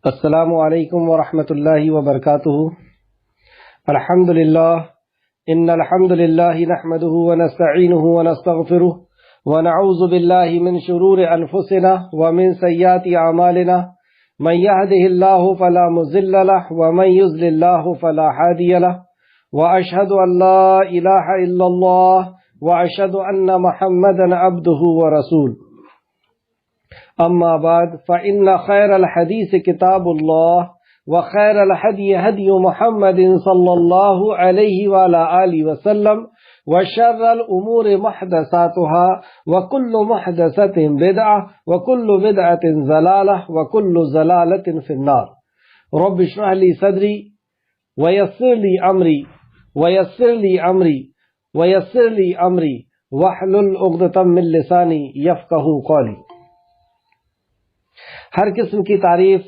السلام علیکم ورحمۃ اللہ وبرکاتہ۔ الحمد للہ ان الحمد للہ نحمده ونستعینه ونستغفره ونعوذ باللہ من شرور انفسنا ومن سیئات اعمالنا من يهده الله فلا مضل له ومن يضلل الله فلا هادي له واشهد ان لا اله الا الله واشهد ان محمدا عبده ورسوله اما بعد فان خير الحديث كتاب الله وخير الهدي هدي محمد صلى الله عليه وعلى اله وسلم وشر الامور محدثاتها وكل محدثة بدعة وكل بدعة ضلالة وكل ضلالة في النار۔ رب اشرح لي صدري ويسر لي امري ويسر لي امري ويسر لي امري واحلل عقدة من لساني يفقهوا قولي۔ ہر قسم کی تعریف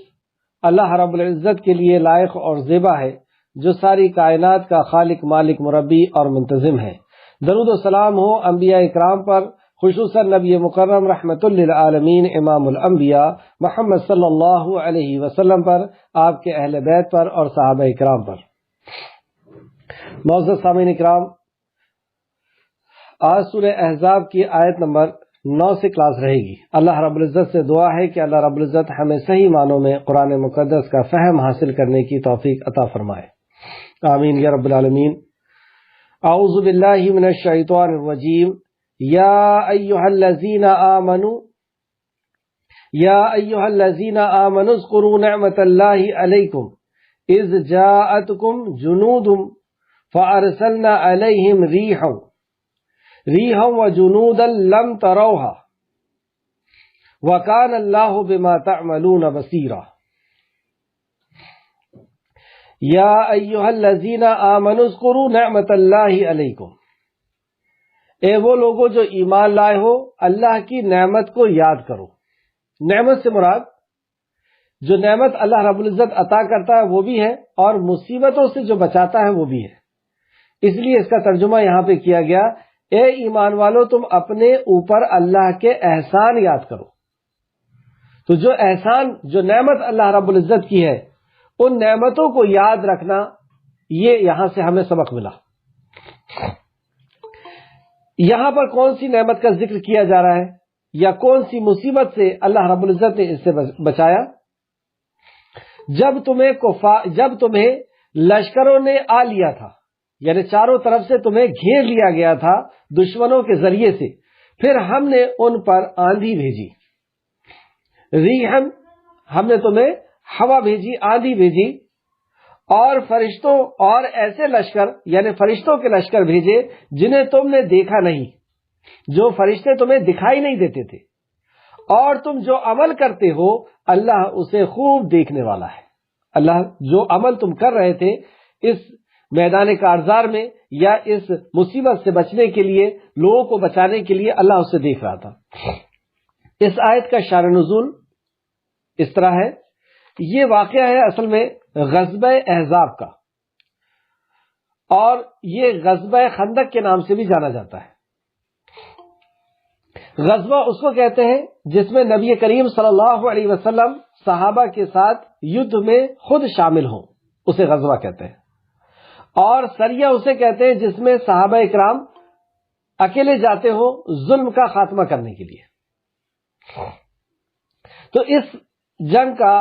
اللہ رب العزت کے لیے لائق اور زیبا ہے، جو ساری کائنات کا خالق، مالک، مربی اور منتظم ہے۔ درود و سلام ہو انبیاء اکرام پر، خصوصاً نبی مکرم رحمت للعالمین امام الانبیاء محمد صلی اللہ علیہ وسلم پر، آپ کے اہل بیت پر اور صحابہ اکرام پر۔ معزز سامعین اکرام، آج سورہ احزاب کی آیت نمبر 9 سے کلاس رہے گی۔ اللہ رب العزت سے دعا ہے کہ اللہ رب العزت ہمیں صحیح معنوں میں قرآن مقدس کا فہم حاصل کرنے کی توفیق عطا فرمائے، آمین یا رب العالمین۔ اعوذ باللہ من الشیطان الرجیم۔ یا ایہا الذین آمنوا اذکروا نعمت اللہ علیکم اذ جاءتکم جنود فارسلنا علیہم ریحا وجنودا لم تروها وكان الله بما تعملون بصيرا۔ یا ایھا الذین آمنوا اذکروا نعمت اللہ علیکم، اے وہ لوگوں جو ایمان لائے ہو، اللہ کی نعمت کو یاد کرو۔ نعمت سے مراد جو نعمت اللہ رب العزت عطا کرتا ہے وہ بھی ہے، اور مصیبتوں سے جو بچاتا ہے وہ بھی ہے۔ اس لیے اس کا ترجمہ یہاں پہ کیا گیا، اے ایمان والو تم اپنے اوپر اللہ کے احسان یاد کرو۔ تو جو احسان، جو نعمت اللہ رب العزت کی ہے، ان نعمتوں کو یاد رکھنا، یہ یہاں سے ہمیں سبق ملا۔ یہاں پر کون سی نعمت کا ذکر کیا جا رہا ہے، یا کون سی مصیبت سے اللہ رب العزت نے اس سے بچایا؟ جب تمہیں لشکروں نے آ لیا تھا، یعنی چاروں طرف سے تمہیں گھیر لیا گیا تھا دشمنوں کے ذریعے سے، پھر ہم نے ان پر آندھی بھیجی، ریحن، ہم نے تمہیں ہوا بھیجی، آندھی بھیجی، اور فرشتوں اور ایسے لشکر، یعنی فرشتوں کے لشکر بھیجے جنہیں تم نے دیکھا نہیں، جو فرشتے تمہیں دکھائی نہیں دیتے تھے، اور تم جو عمل کرتے ہو اللہ اسے خوب دیکھنے والا ہے۔ اللہ جو عمل تم کر رہے تھے اس میدان کارزار میں یا اس مصیبت سے بچنے کے لیے، لوگوں کو بچانے کے لیے، اللہ اسے دیکھ رہا تھا۔ اس آیت کا شان نزول اس طرح ہے، یہ واقعہ ہے اصل میں غزوہ احزاب کا، اور یہ غزوہ خندق کے نام سے بھی جانا جاتا ہے۔ غزوہ اس کو کہتے ہیں جس میں نبی کریم صلی اللہ علیہ وسلم صحابہ کے ساتھ یدھ میں خود شامل ہوں، اسے غزوہ کہتے ہیں۔ اور سریہ اسے کہتے ہیں جس میں صحابہ اکرام اکیلے جاتے ہو ظلم کا خاتمہ کرنے کے لیے۔ تو اس جنگ کا،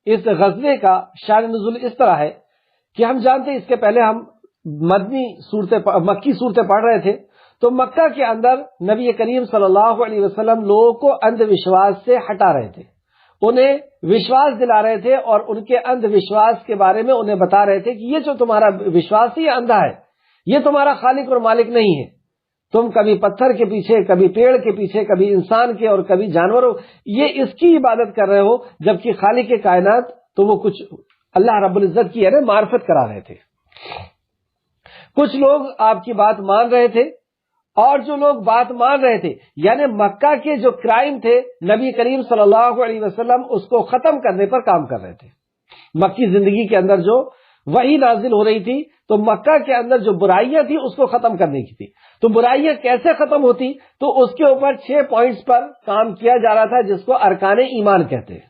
اس غزوے کا شان نزول اس طرح ہے کہ ہم جانتے ہیں، اس کے پہلے ہم مکی صورتیں پڑھ رہے تھے، تو مکہ کے اندر نبی کریم صلی اللہ علیہ وسلم لوگوں کو اندھ وشواس سے ہٹا رہے تھے، انہیں وشواس دلا رہے تھے، اور ان کے اندھ وشواس کے بارے میں انہیں بتا رہے تھے کہ یہ جو تمہارا وشواس ہے یہ اندھا ہے، یہ تمہارا خالق اور مالک نہیں ہے، تم کبھی پتھر کے پیچھے، کبھی پیڑ کے پیچھے، کبھی انسان کے اور کبھی جانوروں، یہ اس کی عبادت کر رہے ہو، جبکہ خالق کائنات تو وہ کچھ اللہ رب العزت کی یعنی معرفت کرا رہے تھے۔ کچھ لوگ آپ کی بات مان رہے تھے، اور جو لوگ بات مان رہے تھے، یعنی مکہ کے جو کرائم تھے، نبی کریم صلی اللہ علیہ وسلم اس کو ختم کرنے پر کام کر رہے تھے۔ مکی زندگی کے اندر جو وحی نازل ہو رہی تھی، تو مکہ کے اندر جو برائیاں تھی اس کو ختم کرنے کی تھی۔ تو برائیاں کیسے ختم ہوتی، تو اس کے اوپر 6 پوائنٹس پر کام کیا جا رہا تھا، جس کو ارکان ایمان کہتے ہیں۔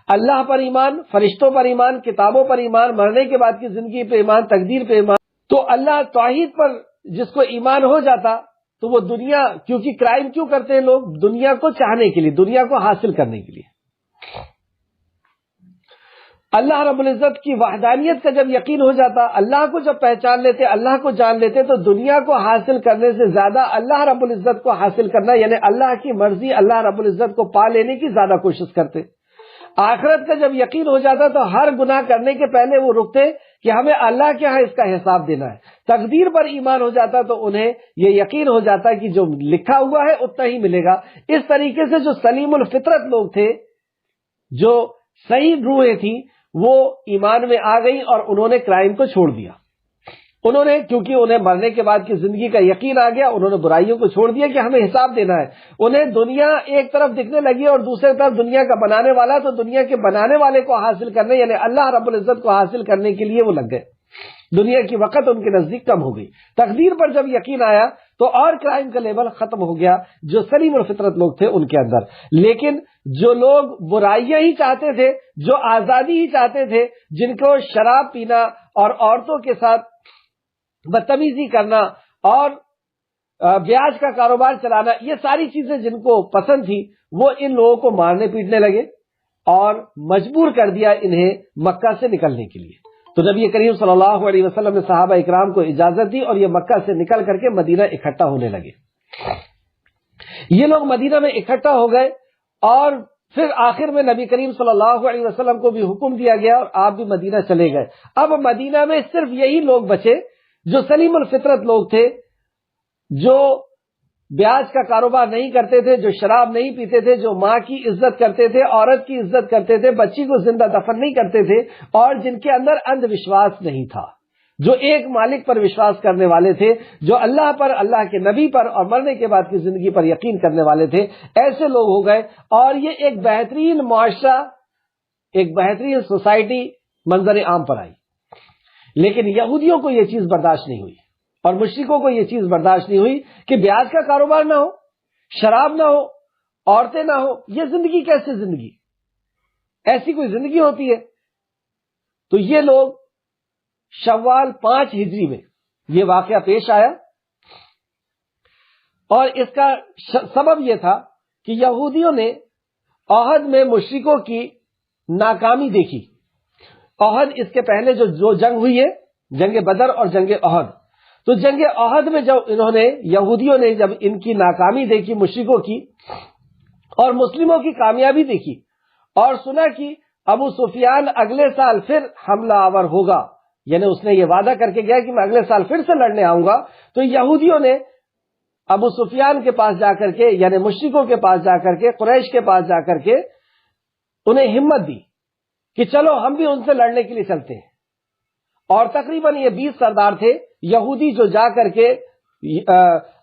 اللہ پر ایمان، فرشتوں پر ایمان، کتابوں پر ایمان، مرنے کے بعد کی زندگی پہ ایمان، تقدیر پہ ایمان. تو اللہ توحید پر جس کو ایمان ہو جاتا تو وہ دنیا، کیونکہ کرائم کیوں کرتے ہیں لوگ؟ دنیا کو چاہنے کے لیے، دنیا کو حاصل کرنے کے لیے. اللہ رب العزت کی وحدانیت کا جب یقین ہو جاتا، اللہ کو جب پہچان لیتے، اللہ کو جان لیتے، تو دنیا کو حاصل کرنے سے زیادہ اللہ رب العزت کو حاصل کرنا، یعنی اللہ کی مرضی، اللہ رب العزت کو پا لینے کی زیادہ کوشش کرتے. آخرت کا جب یقین ہو جاتا تو ہر گناہ کرنے کے پہلے وہ رکتے کہ ہمیں اللہ کے ہاں اس کا حساب دینا ہے. تقدیر پر ایمان ہو جاتا تو انہیں یہ یقین ہو جاتا کہ جو لکھا ہوا ہے اتنا ہی ملے گا. اس طریقے سے جو سلیم الفطرت لوگ تھے، جو صحیح روحیں تھیں، وہ ایمان میں آ گئی اور انہوں نے کرائم کو چھوڑ دیا. انہوں نے، کیونکہ انہیں مرنے کے بعد کی زندگی کا یقین آ گیا، انہوں نے برائیوں کو چھوڑ دیا کہ ہمیں حساب دینا ہے. انہیں دنیا ایک طرف دکھنے لگی اور دوسری طرف دنیا کا بنانے والا، تو دنیا کے بنانے والے کو حاصل کرنے، یعنی اللہ رب العزت کو حاصل کرنے کے لیے وہ لگ گئے. دنیا کی وقت ان کے نزدیک کم ہو گئی. تقدیر پر جب یقین آیا تو اور کرائم کا لیول ختم ہو گیا جو سلیم الفطرت لوگ تھے ان کے اندر. لیکن جو لوگ برائیاں ہی چاہتے تھے، جو آزادی ہی چاہتے تھے، جن کو شراب پینا اور عورتوں کے ساتھ بدتمیزی کرنا اور بیاج کا کاروبار چلانا، یہ ساری چیزیں جن کو پسند تھی، وہ ان لوگوں کو مارنے پیٹنے لگے اور مجبور کر دیا انہیں مکہ سے نکلنے کے لیے. تو نبی کریم صلی اللہ علیہ وسلم نے صحابہ اکرام کو اجازت دی اور یہ مکہ سے نکل کر کے مدینہ اکٹھا ہونے لگے. یہ لوگ مدینہ میں اکٹھا ہو گئے اور پھر آخر میں نبی کریم صلی اللہ علیہ وسلم کو بھی حکم دیا گیا اور آپ بھی مدینہ چلے گئے. اب مدینہ میں صرف یہی لوگ بچے جو سلیم الفطرت لوگ تھے، جو بیاج کا کاروبار نہیں کرتے تھے، جو شراب نہیں پیتے تھے، جو ماں کی عزت کرتے تھے، عورت کی عزت کرتے تھے، بچی کو زندہ دفن نہیں کرتے تھے، اور جن کے اندر اندھ وشواس نہیں تھا، جو ایک مالک پر وشواس کرنے والے تھے، جو اللہ پر، اللہ کے نبی پر اور مرنے کے بعد کی زندگی پر یقین کرنے والے تھے. ایسے لوگ ہو گئے اور یہ ایک بہترین معاشرہ، ایک بہترین سوسائٹی منظر عام پر آئی. لیکن یہودیوں کو یہ چیز برداشت نہیں ہوئی اور مشرکوں کو یہ چیز برداشت نہیں ہوئی کہ بیاج کا کاروبار نہ ہو، شراب نہ ہو، عورتیں نہ ہو. یہ زندگی کیسے زندگی؟ ایسی کوئی زندگی ہوتی ہے؟ تو یہ لوگ شوال 5 ہجری میں یہ واقعہ پیش آیا اور اس کا سبب یہ تھا کہ یہودیوں نے احد میں مشرکوں کی ناکامی دیکھی. احد، اس کے پہلے جو جنگ ہوئی ہے، جنگ بدر اور جنگ احد، تو جنگ احد میں جب یہودیوں نے جب ان کی ناکامی دیکھی مشرکوں کی اور مسلموں کی کامیابی دیکھی اور سنا کہ ابو سفیان اگلے سال پھر حملہ آور ہوگا، یعنی اس نے یہ وعدہ کر کے گیا کہ میں اگلے سال پھر سے لڑنے آؤں گا، تو یہودیوں نے ابو سفیان کے پاس جا کر کے، یعنی مشرکوں کے پاس جا کر کے، قریش کے پاس جا کر کے انہیں ہمت دی کہ چلو ہم بھی ان سے لڑنے کے لیے چلتے ہیں. اور تقریباً یہ 20 سردار تھے یہودی جو جا کر کے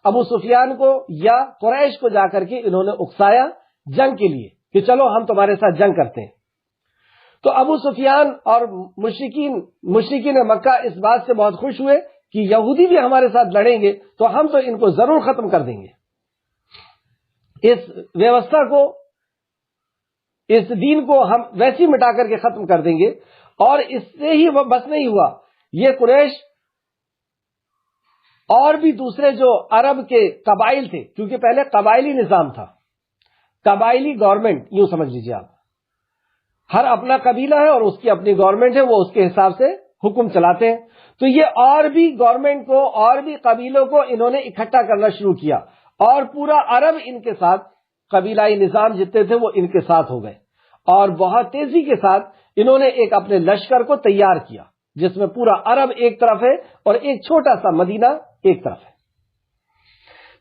ابو سفیان کو یا قریش کو جا کر کے انہوں نے اکسایا جنگ کے لیے کہ چلو ہم تمہارے ساتھ جنگ کرتے ہیں. تو ابو سفیان اور مشرکین مکہ اس بات سے بہت خوش ہوئے کہ یہودی بھی ہمارے ساتھ لڑیں گے تو ہم تو ان کو ضرور ختم کر دیں گے. اس ویوستھا کو، اس دین کو ہم ویسی مٹا کر کے ختم کر دیں گے. اور اس سے ہی بس نہیں ہوا، یہ قریش اور بھی دوسرے جو عرب کے قبائل تھے، کیونکہ پہلے قبائلی نظام تھا، قبائلی گورنمنٹ یوں سمجھ لیجیے آپ، ہر اپنا قبیلہ ہے اور اس کی اپنی گورنمنٹ ہے، وہ اس کے حساب سے حکم چلاتے ہیں. تو یہ اور بھی گورنمنٹ کو اور بھی قبیلوں کو انہوں نے اکٹھا کرنا شروع کیا اور پورا عرب ان کے ساتھ، قبیلائی نظام جتنے تھے وہ ان کے ساتھ ہو گئے اور بہت تیزی کے ساتھ انہوں نے ایک اپنے لشکر کو تیار کیا جس میں پورا عرب ایک طرف ہے اور ایک چھوٹا سا مدینہ ایک طرف ہے.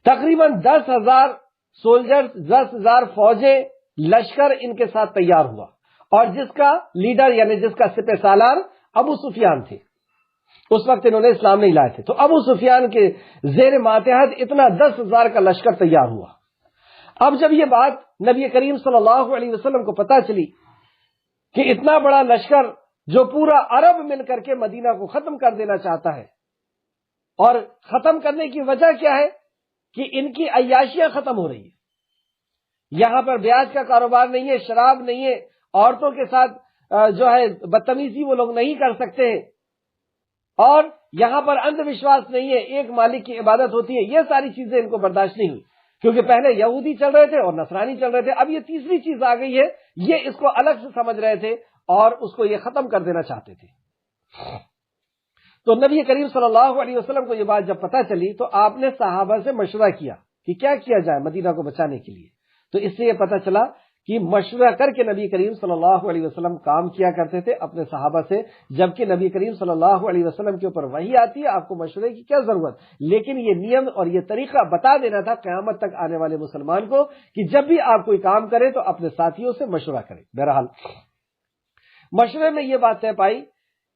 تقریباً 10,000 سولجر، 10,000 فوجیں، لشکر ان کے ساتھ تیار ہوا اور جس کا لیڈر یعنی جس کا سپہ سالار ابو سفیان تھے. اس وقت انہوں نے اسلام نہیں لائے تھے. تو ابو سفیان کے زیر ماتحت اتنا 10,000 کا لشکر تیار ہوا. اب جب یہ بات نبی کریم صلی اللہ علیہ وسلم کو پتا چلی کہ اتنا بڑا لشکر جو پورا عرب مل کر کے مدینہ کو ختم کر دینا چاہتا ہے، اور ختم کرنے کی وجہ کیا ہے کہ ان کی عیاشیاں ختم ہو رہی ہیں، یہاں پر بیاج کا کاروبار نہیں ہے، شراب نہیں ہے، عورتوں کے ساتھ جو ہے بدتمیزی وہ لوگ نہیں کر سکتے ہیں، اور یہاں پر اندھ وشواس نہیں ہے، ایک مالک کی عبادت ہوتی ہے، یہ ساری چیزیں ان کو برداشت نہیں ہوئی، کیونکہ پہلے یہودی چل رہے تھے اور نصرانی چل رہے تھے، اب یہ تیسری چیز آ گئی ہے، یہ اس کو الگ سے سمجھ رہے تھے اور اس کو یہ ختم کر دینا چاہتے تھے۔ تو نبی کریم صلی اللہ علیہ وسلم کو یہ بات جب پتہ چلی تو آپ نے صحابہ سے مشورہ کیا کہ کیا کیا جائے مدینہ کو بچانے کے لیے۔ تو اس سے یہ پتہ چلا کہ مشورہ کر کے نبی کریم صلی اللہ علیہ وسلم کام کیا کرتے تھے اپنے صحابہ سے، جبکہ نبی کریم صلی اللہ علیہ وسلم کے اوپر وحی آتی ہے، آپ کو مشورے کی کیا ضرورت، لیکن یہ نیم اور یہ طریقہ بتا دینا تھا قیامت تک آنے والے مسلمان کو کہ جب بھی آپ کوئی کام کریں تو اپنے ساتھیوں سے مشورہ کریں۔ بہرحال مشورے میں یہ بات طے پائی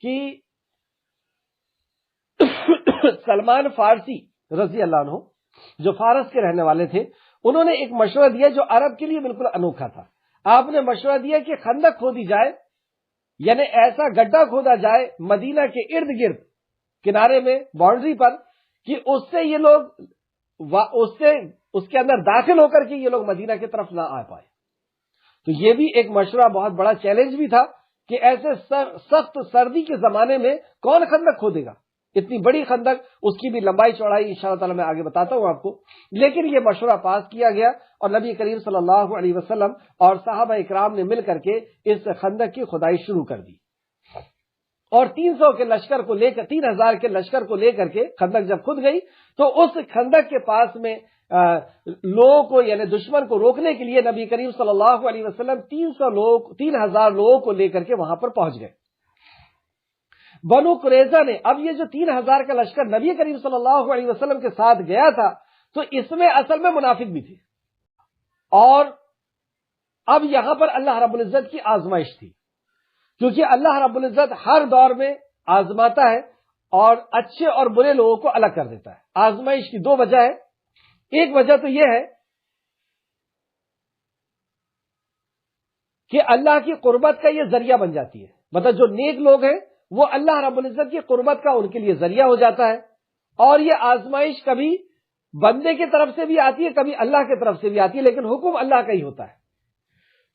کہ سلمان فارسی رضی اللہ عنہ جو فارس کے رہنے والے تھے، انہوں نے ایک مشورہ دیا جو عرب کے لیے بالکل انوکھا تھا۔ آپ نے مشورہ دیا کہ خندق کھودی جائے، یعنی ایسا گڈھا کھودا جائے مدینہ کے ارد گرد کنارے میں باؤنڈری پر کہ اس سے یہ لوگ اس کے اندر داخل ہو کر کے یہ لوگ مدینہ کی طرف نہ آ پائے۔ تو یہ بھی ایک مشورہ بہت بڑا چیلنج بھی تھا کہ ایسے سخت سردی کے زمانے میں کون خندق کھودے گا، اتنی بڑی خندق، اس کی بھی لمبائی چوڑائی انشاءاللہ تعالی میں آگے بتاتا ہوں آپ کو۔ لیکن یہ مشورہ پاس کیا گیا اور نبی کریم صلی اللہ علیہ وسلم اور صحابہ اکرام نے مل کر کے اس خندق کی کھدائی شروع کر دی، اور 300 کے لشکر کو لے کر 3000 کے لشکر کو لے کر کے خندق جب کھد گئی تو اس خندق کے پاس میں لوگوں کو یعنی دشمن کو روکنے کے لیے نبی کریم صلی اللہ علیہ وسلم 3000 لوگوں کو لے کر کے وہاں پر پہنچ گئے۔ بنو قریظہ نے، اب یہ جو 3000 کا لشکر نبی کریم صلی اللہ علیہ وسلم کے ساتھ گیا تھا تو اس میں اصل میں منافق بھی تھے، اور اب یہاں پر اللہ رب العزت کی آزمائش تھی، کیونکہ اللہ رب العزت ہر دور میں آزماتا ہے اور اچھے اور برے لوگوں کو الگ کر دیتا ہے۔ آزمائش کی دو وجہ ہے، ایک وجہ تو یہ ہے کہ اللہ کی قربت کا یہ ذریعہ بن جاتی ہے، مطلب جو نیک لوگ ہیں وہ اللہ رب العزت کی قربت کا ان کے لیے ذریعہ ہو جاتا ہے، اور یہ آزمائش کبھی بندے کی طرف سے بھی آتی ہے کبھی اللہ کی طرف سے بھی آتی ہے، لیکن حکم اللہ کا ہی ہوتا ہے۔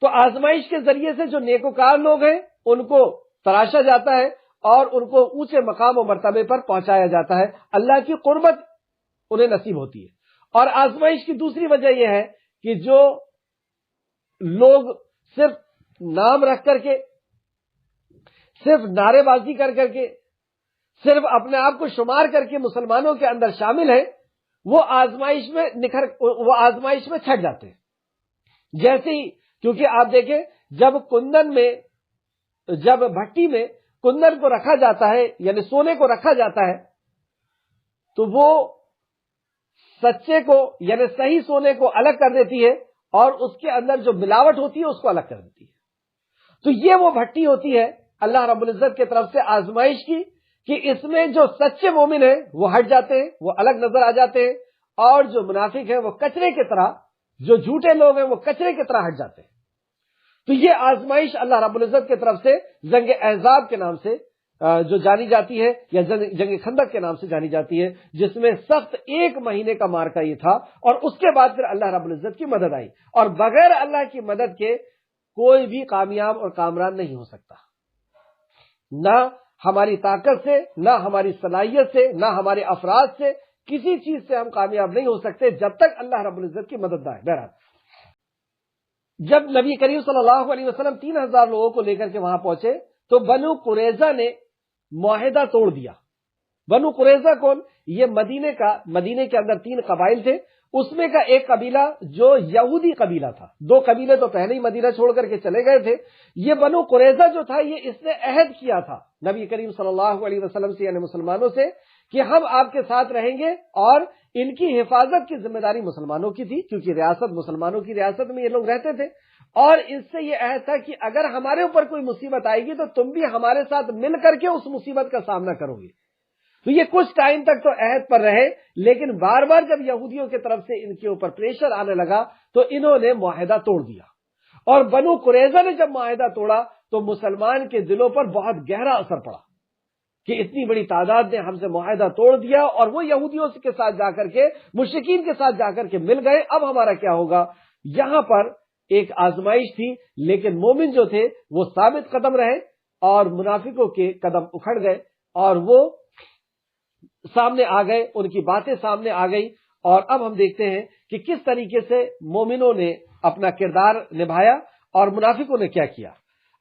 تو آزمائش کے ذریعے سے جو نیکوکار لوگ ہیں ان کو تراشا جاتا ہے اور ان کو اونچے مقام و مرتبے پر پہنچایا جاتا ہے، اللہ کی قربت انہیں نصیب ہوتی ہے۔ اور آزمائش کی دوسری وجہ یہ ہے کہ جو لوگ صرف نام رکھ کر کے، صرف نعرے بازی کر کے، صرف اپنے آپ کو شمار کر کے مسلمانوں کے اندر شامل ہے، وہ آزمائش میں چھٹ جاتے ہیں۔ جیسے ہی، کیونکہ آپ دیکھیں جب بھٹی میں کندن کو رکھا جاتا ہے یعنی سونے کو رکھا جاتا ہے تو وہ سچے کو یعنی صحیح سونے کو الگ کر دیتی ہے اور اس کے اندر جو ملاوٹ ہوتی ہے اس کو الگ کر دیتی ہے۔ تو یہ وہ بھٹی ہوتی ہے اللہ رب العزت کی طرف سے آزمائش کی، کہ اس میں جو سچے مومن ہیں وہ ہٹ جاتے ہیں، وہ الگ نظر آ جاتے ہیں، اور جو منافق ہیں وہ کچرے کی طرح، جو جھوٹے لوگ ہیں وہ کچرے کی طرح ہٹ جاتے ہیں۔ تو یہ آزمائش اللہ رب العزت کی طرف سے جنگ احزاب کے نام سے جو جانی جاتی ہے، یا جنگ خندق کے نام سے جانی جاتی ہے، جس میں سخت 1 مہینے کا مارکا یہ تھا، اور اس کے بعد پھر اللہ رب العزت کی مدد آئی، اور بغیر اللہ کی مدد کے کوئی بھی کامیاب اور کامران نہیں ہو سکتا، نہ ہماری طاقت سے، نہ ہماری صلاحیت سے، نہ ہمارے افراد سے، کسی چیز سے ہم کامیاب نہیں ہو سکتے جب تک اللہ رب العزت کی مدد نہ آئے۔ بہرحال جب نبی کریم صلی اللہ علیہ وسلم 3000 لوگوں کو لے کر کے وہاں پہنچے تو بنو قریظہ نے معاہدہ توڑ دیا۔ بنو قریظہ کون؟ یہ مدینے کے اندر 3 قبائل تھے، اس میں کا ایک قبیلہ جو یہودی قبیلہ تھا، 2 قبیلے تو پہلے ہی مدینہ چھوڑ کر کے چلے گئے تھے۔ یہ بنو قریظہ جو تھا یہ اس نے عہد کیا تھا نبی کریم صلی اللہ علیہ وسلم سے یعنی مسلمانوں سے کہ ہم آپ کے ساتھ رہیں گے، اور ان کی حفاظت کی ذمہ داری مسلمانوں کی تھی، کیونکہ ریاست مسلمانوں کی ریاست میں یہ لوگ رہتے تھے، اور اس سے یہ عہد تھا کہ اگر ہمارے اوپر کوئی مصیبت آئے گی تو تم بھی ہمارے ساتھ مل کر کے اس مصیبت کا سامنا کرو گے۔ تو یہ کچھ ٹائم تک تو عہد پر رہے، لیکن بار بار جب یہودیوں کی طرف سے ان کے اوپر پریشر آنے لگا تو انہوں نے معاہدہ توڑ دیا، اور بنو قریظہ نے جب معاہدہ توڑا تو مسلمان کے دلوں پر بہت گہرا اثر پڑا کہ اتنی بڑی تعداد نے ہم سے معاہدہ توڑ دیا، اور وہ یہودیوں کے ساتھ جا کر کے، مشرکین کے ساتھ جا کر کے مل گئے، اب ہمارا کیا ہوگا؟ یہاں پر ایک آزمائش تھی، لیکن مومن جو تھے وہ ثابت قدم رہے اور منافقوں کے قدم اکھڑ گئے اور وہ سامنے آ گئے، ان کی باتیں سامنے آ گئی۔ اور اب ہم دیکھتے ہیں کہ کس طریقے سے مومنوں نے اپنا کردار نبھایا اور منافقوں نے کیا کیا۔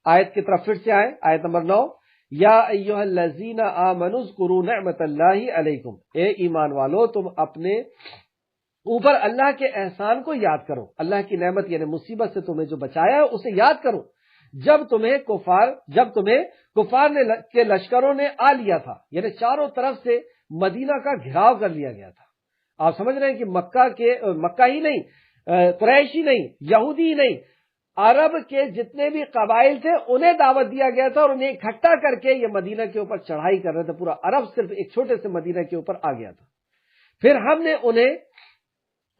آیت کی طرف پھر سے آئیں، آیت نمبر 9، یا ایھا الذین آمنوا اذکروا نعمت اللہ علیکم، اے ایمان والو تم اپنے اوپر اللہ کے احسان کو یاد کرو، اللہ کی نعمت یعنی مصیبت سے تمہیں جو بچایا ہے اسے یاد کرو، جب تمہیں کفار نے کے لشکروں نے آ لیا تھا، یعنی چاروں طرف سے مدینہ کا گھیراؤ کر لیا گیا تھا۔ آپ سمجھ رہے ہیں کہ مکہ ہی نہیں، قریش ہی نہیں، یہودی ہی نہیں، عرب کے جتنے بھی قبائل تھے انہیں دعوت دیا گیا تھا اور انہیں اکٹھا کر کے یہ مدینہ کے اوپر چڑھائی کر رہے تھے۔ پورا عرب صرف ایک چھوٹے سے مدینہ کے اوپر آ گیا تھا۔ پھر ہم نے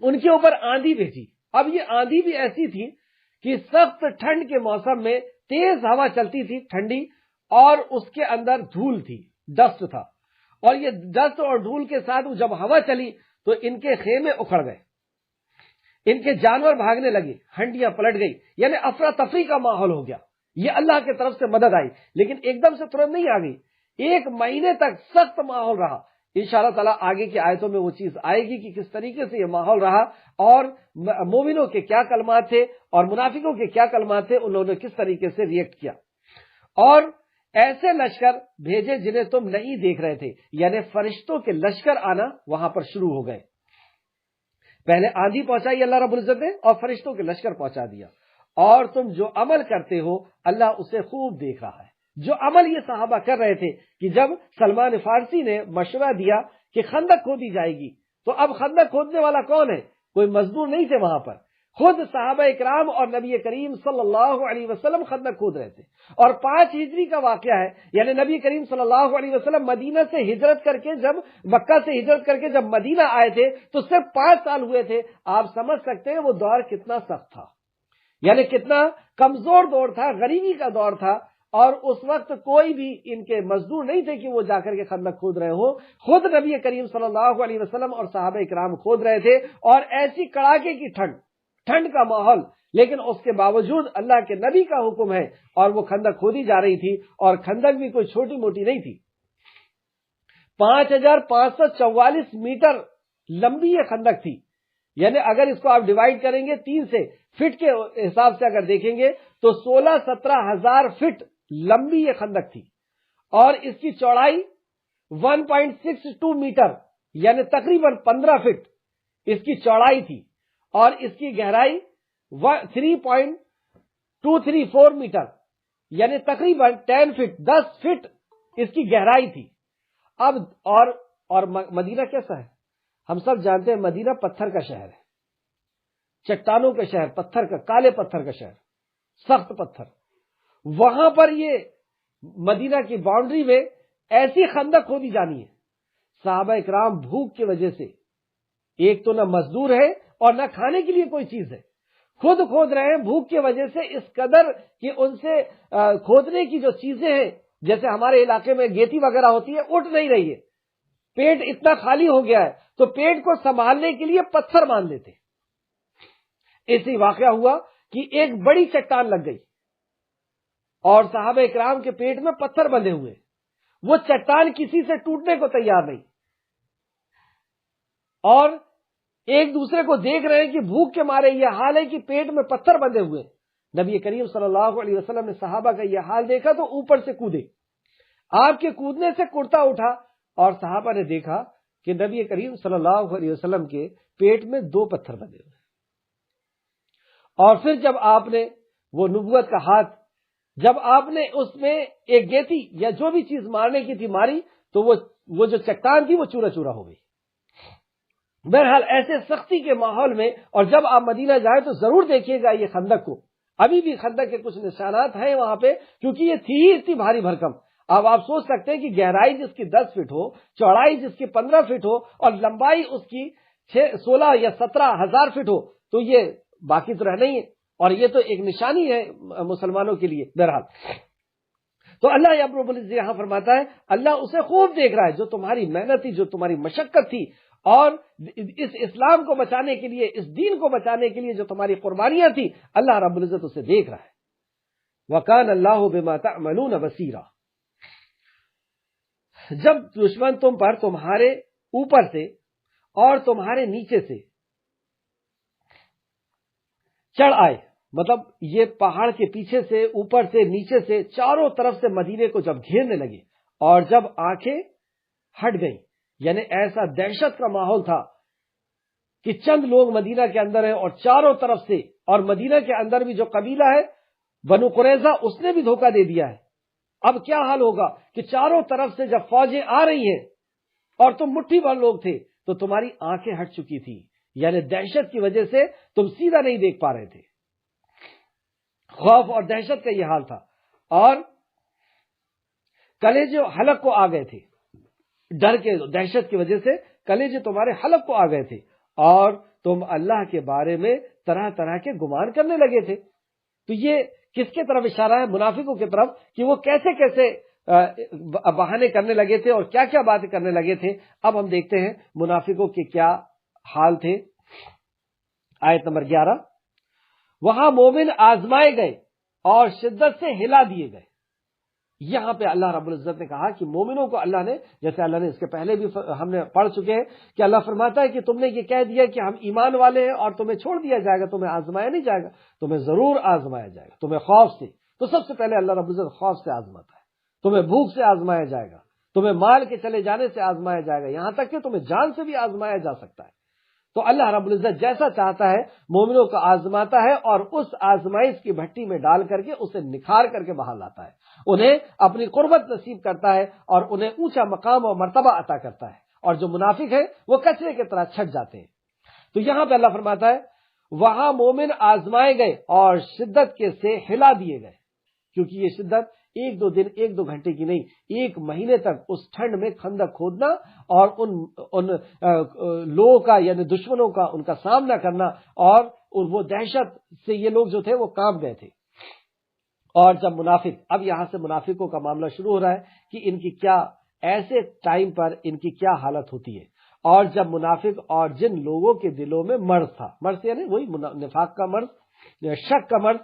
ان کے اوپر آندھی بھیجی۔ اب یہ آندھی بھی ایسی تھی کہ سخت ٹھنڈ کے موسم میں تیز ہوا چلتی تھی ٹھنڈی، اور اس کے اندر دھول تھی، ڈسٹ تھا، اور یہ ڈسٹ اور دھول کے ساتھ جب ہوا چلی تو ان کے خیمے اکھڑ گئے، ان کے جانور بھاگنے لگے، ہنڈیاں پلٹ گئی، یعنی افراتفری کا ماحول ہو گیا۔ یہ اللہ کی طرف سے مدد آئی، لیکن ایک دم سے ترنت نہیں آ گئی، 1 مہینے تک سخت ماحول رہا۔ انشاءاللہ تعالیٰ آگے کی آیتوں میں وہ چیز آئے گی کہ کس طریقے سے یہ ماحول رہا اور مومنوں کے کیا کلمات تھے اور منافقوں کے کیا کلمات تھے، ان لوگوں نے کس طریقے سے ریئیکٹ کیا۔ اور ایسے لشکر بھیجے جنہیں تم نہیں دیکھ رہے تھے، یعنی فرشتوں کے لشکر آنا وہاں پر شروع ہو گئے۔ پہلے آندھی پہنچائی اللہ رب العزت نے اور فرشتوں کے لشکر پہنچا دیا، اور تم جو عمل کرتے ہو اللہ اسے خوب دیکھ رہا ہے۔ جو عمل یہ صحابہ کر رہے تھے کہ جب سلمان فارسی نے مشورہ دیا کہ خندق کھودی جائے گی، تو اب خندق کھودنے والا کون ہے؟ کوئی مزدور نہیں تھے وہاں پر، خود صحابہ اکرام اور نبی کریم صلی اللہ علیہ وسلم خندق کھود رہے تھے۔ اور 5 ہجری کا واقعہ ہے، یعنی نبی کریم صلی اللہ علیہ وسلم مدینہ سے ہجرت کر کے جب مکہ سے ہجرت کر کے جب مدینہ آئے تھے تو صرف 5 سال ہوئے تھے۔ آپ سمجھ سکتے ہیں وہ دور کتنا سخت تھا، یعنی کتنا کمزور دور تھا، غریبی کا دور تھا، اور اس وقت کوئی بھی ان کے مزدور نہیں تھے کہ وہ جا کر کے خندق کھود رہے ہوں، خود نبی کریم صلی اللہ علیہ وسلم اور صحابہ اکرام کھود رہے تھے، اور ایسی کڑاکے کی ٹھنڈ کا ماحول، لیکن اس کے باوجود اللہ کے نبی کا حکم ہے اور وہ خندق کھودی جا رہی تھی، اور خندق بھی کوئی چھوٹی موٹی نہیں تھی۔ 5544 میٹر لمبی یہ خندق تھی، یعنی اگر اس کو آپ ڈیوائیڈ کریں گے 3 سے فٹ کے حساب سے اگر دیکھیں گے تو 16-17 ہزار فٹ لمبی یہ خندق تھی، اور اس کی چوڑائی 1.62 میٹر یعنی تقریباً 15 فٹ اس کی چوڑائی تھی، اور اس کی گہرائی 3.234 میٹر یعنی تقریباً 10 فٹ اس کی گہرائی تھی۔ اب اور مدینہ کیسا ہے؟ ہم سب جانتے ہیں مدینہ پتھر کا شہر ہے، چٹانوں کا شہر، پتھر کا، کالے پتھر کا شہر، سخت پتھر۔ وہاں پر یہ مدینہ کی باؤنڈری میں ایسی خندق کھودی جانی ہے۔ صحابہ اکرام بھوک کی وجہ سے، ایک تو نہ مزدور ہے اور نہ کھانے کے لیے کوئی چیز ہے، خود کھود رہے ہیں بھوک کی وجہ سے، اس قدر کہ ان سے کھودنے کی جو چیزیں ہیں، جیسے ہمارے علاقے میں گیتی وغیرہ ہوتی ہے، اٹھ نہیں رہی ہے، پیٹ اتنا خالی ہو گیا ہے تو پیٹ کو سنبھالنے کے لیے پتھر مان لیتے۔ اسی واقعہ ہوا کہ ایک بڑی چٹان لگ گئی اور صحابہ اکرام کے پیٹ میں پتھر بندھے ہوئے، وہ چٹان کسی سے ٹوٹنے کو تیار نہیں، اور ایک دوسرے کو دیکھ رہے ہیں کہ بھوک کے مارے یہ حال ہے کہ پیٹ میں پتھر بندھے ہوئے۔ نبی کریم صلی اللہ علیہ وسلم نے صحابہ کا یہ حال دیکھا تو اوپر سے کودے، آپ کے کودنے سے کرتا اٹھا، اور صحابہ نے دیکھا کہ نبی کریم صلی اللہ علیہ وسلم کے پیٹ میں 2 پتھر بندھے ہوئے۔ اور پھر جب آپ نے وہ نبوت کا ہاتھ، جب آپ نے اس میں ایک گیتی یا جو بھی چیز مارنے کی تھی ماری، تو وہ جو چٹان تھی وہ چورا چورا ہو گئی۔ بہرحال ایسے سختی کے ماحول میں، اور جب آپ مدینہ جائیں تو ضرور دیکھیے گا یہ خندق کو، ابھی بھی خندق کے کچھ نشانات ہیں وہاں پہ، کیونکہ یہ تھی ہی اتنی بھاری بھرکم۔ اب آپ سوچ سکتے ہیں کہ گہرائی جس کی 10 فٹ ہو، چوڑائی جس کی 15 فٹ ہو، اور لمبائی اس کی 16 یا 17 ہزار فٹ ہو، تو یہ باقی تو رہ نہیں ہے، اور یہ تو ایک نشانی ہے مسلمانوں کے لیے۔ بہرحال تو اللہ رب العزت یہاں فرماتا ہے اللہ اسے خوب دیکھ رہا ہے، جو تمہاری محنت تھی، جو تمہاری مشقت تھی، اور اس اسلام کو بچانے کے لیے، اس دین کو بچانے کے لیے جو تمہاری قربانیاں تھی، اللہ رب العزت اسے دیکھ رہا ہے۔ وَكَانَ اللَّهُ بِمَا تَعْمَلُونَ بَصِيرًا۔ جب دشمن تم پر تمہارے اوپر سے اور تمہارے نیچے سے چڑھ آئے، مطلب یہ پہاڑ کے پیچھے سے، اوپر سے، نیچے سے، چاروں طرف سے مدینے کو جب گھیرنے لگے اور جب آنکھیں ہٹ گئیں، یعنی ایسا دہشت کا ماحول تھا کہ چند لوگ مدینہ کے اندر ہیں اور چاروں طرف سے، اور مدینہ کے اندر بھی جو قبیلہ ہے بنو قریظہ، اس نے بھی دھوکہ دے دیا ہے۔ اب کیا حال ہوگا کہ چاروں طرف سے جب فوجیں آ رہی ہیں اور تم مٹھی بھر لوگ تھے تو تمہاری آنکھیں ہٹ چکی تھی، یعنی دہشت کی وجہ سے تم سیدھا نہیں دیکھ پا رہے تھے۔ خوف اور دہشت کا یہ حال تھا، اور کلیجے حلق کو آ گئے تھے، ڈر کے دہشت کی وجہ سے کلیجے تمہارے حلق کو آ گئے تھے، اور تم اللہ کے بارے میں طرح طرح کے گمان کرنے لگے تھے۔ تو یہ کس کے طرف اشارہ ہے؟ منافقوں کی طرف، کہ وہ کیسے کیسے بہانے کرنے لگے تھے اور کیا کیا باتیں کرنے لگے تھے۔ اب ہم دیکھتے ہیں منافقوں کے کیا حال تھے۔ آیت نمبر 11، وہاں مومن آزمائے گئے اور شدت سے ہلا دیے گئے۔ یہاں پہ اللہ رب العزت نے کہا کہ مومنوں کو اللہ نے، جیسے اللہ نے اس کے پہلے بھی ہم نے پڑھ چکے ہیں کہ اللہ فرماتا ہے کہ تم نے یہ کہہ دیا کہ ہم ایمان والے ہیں اور تمہیں چھوڑ دیا جائے گا، تمہیں آزمایا نہیں جائے گا، تمہیں ضرور آزمایا جائے گا، تمہیں خوف سے۔ تو سب سے پہلے اللہ رب العزت خوف سے آزماتا ہے، تمہیں بھوک سے آزمایا جائے گا، تمہیں مال کے چلے جانے سے آزمایا جائے گا، یہاں تک کہ تمہیں جان سے بھی آزمایا جا سکتا ہے۔ تو اللہ رب العزت جیسا چاہتا ہے مومنوں کو آزماتا ہے، اور اس آزمائش کی بھٹی میں ڈال کر کے اسے نکھار کر کے باہر لاتا ہے، انہیں اپنی قربت نصیب کرتا ہے اور انہیں اونچا مقام اور مرتبہ عطا کرتا ہے، اور جو منافق ہیں وہ کچرے کی طرح چھٹ جاتے ہیں۔ تو یہاں پہ اللہ فرماتا ہے وہاں مومن آزمائے گئے اور شدت کے سے ہلا دیے گئے، کیونکہ یہ شدت ایک دو دن، ایک دو گھنٹے کی نہیں، ایک مہینے تک اس ٹھنڈ میں خندق کھودنا اور ان لوگوں کا، یعنی دشمنوں کا، ان کا سامنا کرنا، اور وہ دہشت سے یہ لوگ جو تھے وہ کانپ گئے تھے۔ اور جب منافق، اب یہاں سے منافقوں کا معاملہ شروع ہو رہا ہے کہ ان کی کیا، ایسے ٹائم پر ان کی کیا حالت ہوتی ہے۔ اور جب منافق اور جن لوگوں کے دلوں میں مرض تھا، مرض یعنی وہی نفاق کا مرض، شک کا مرض،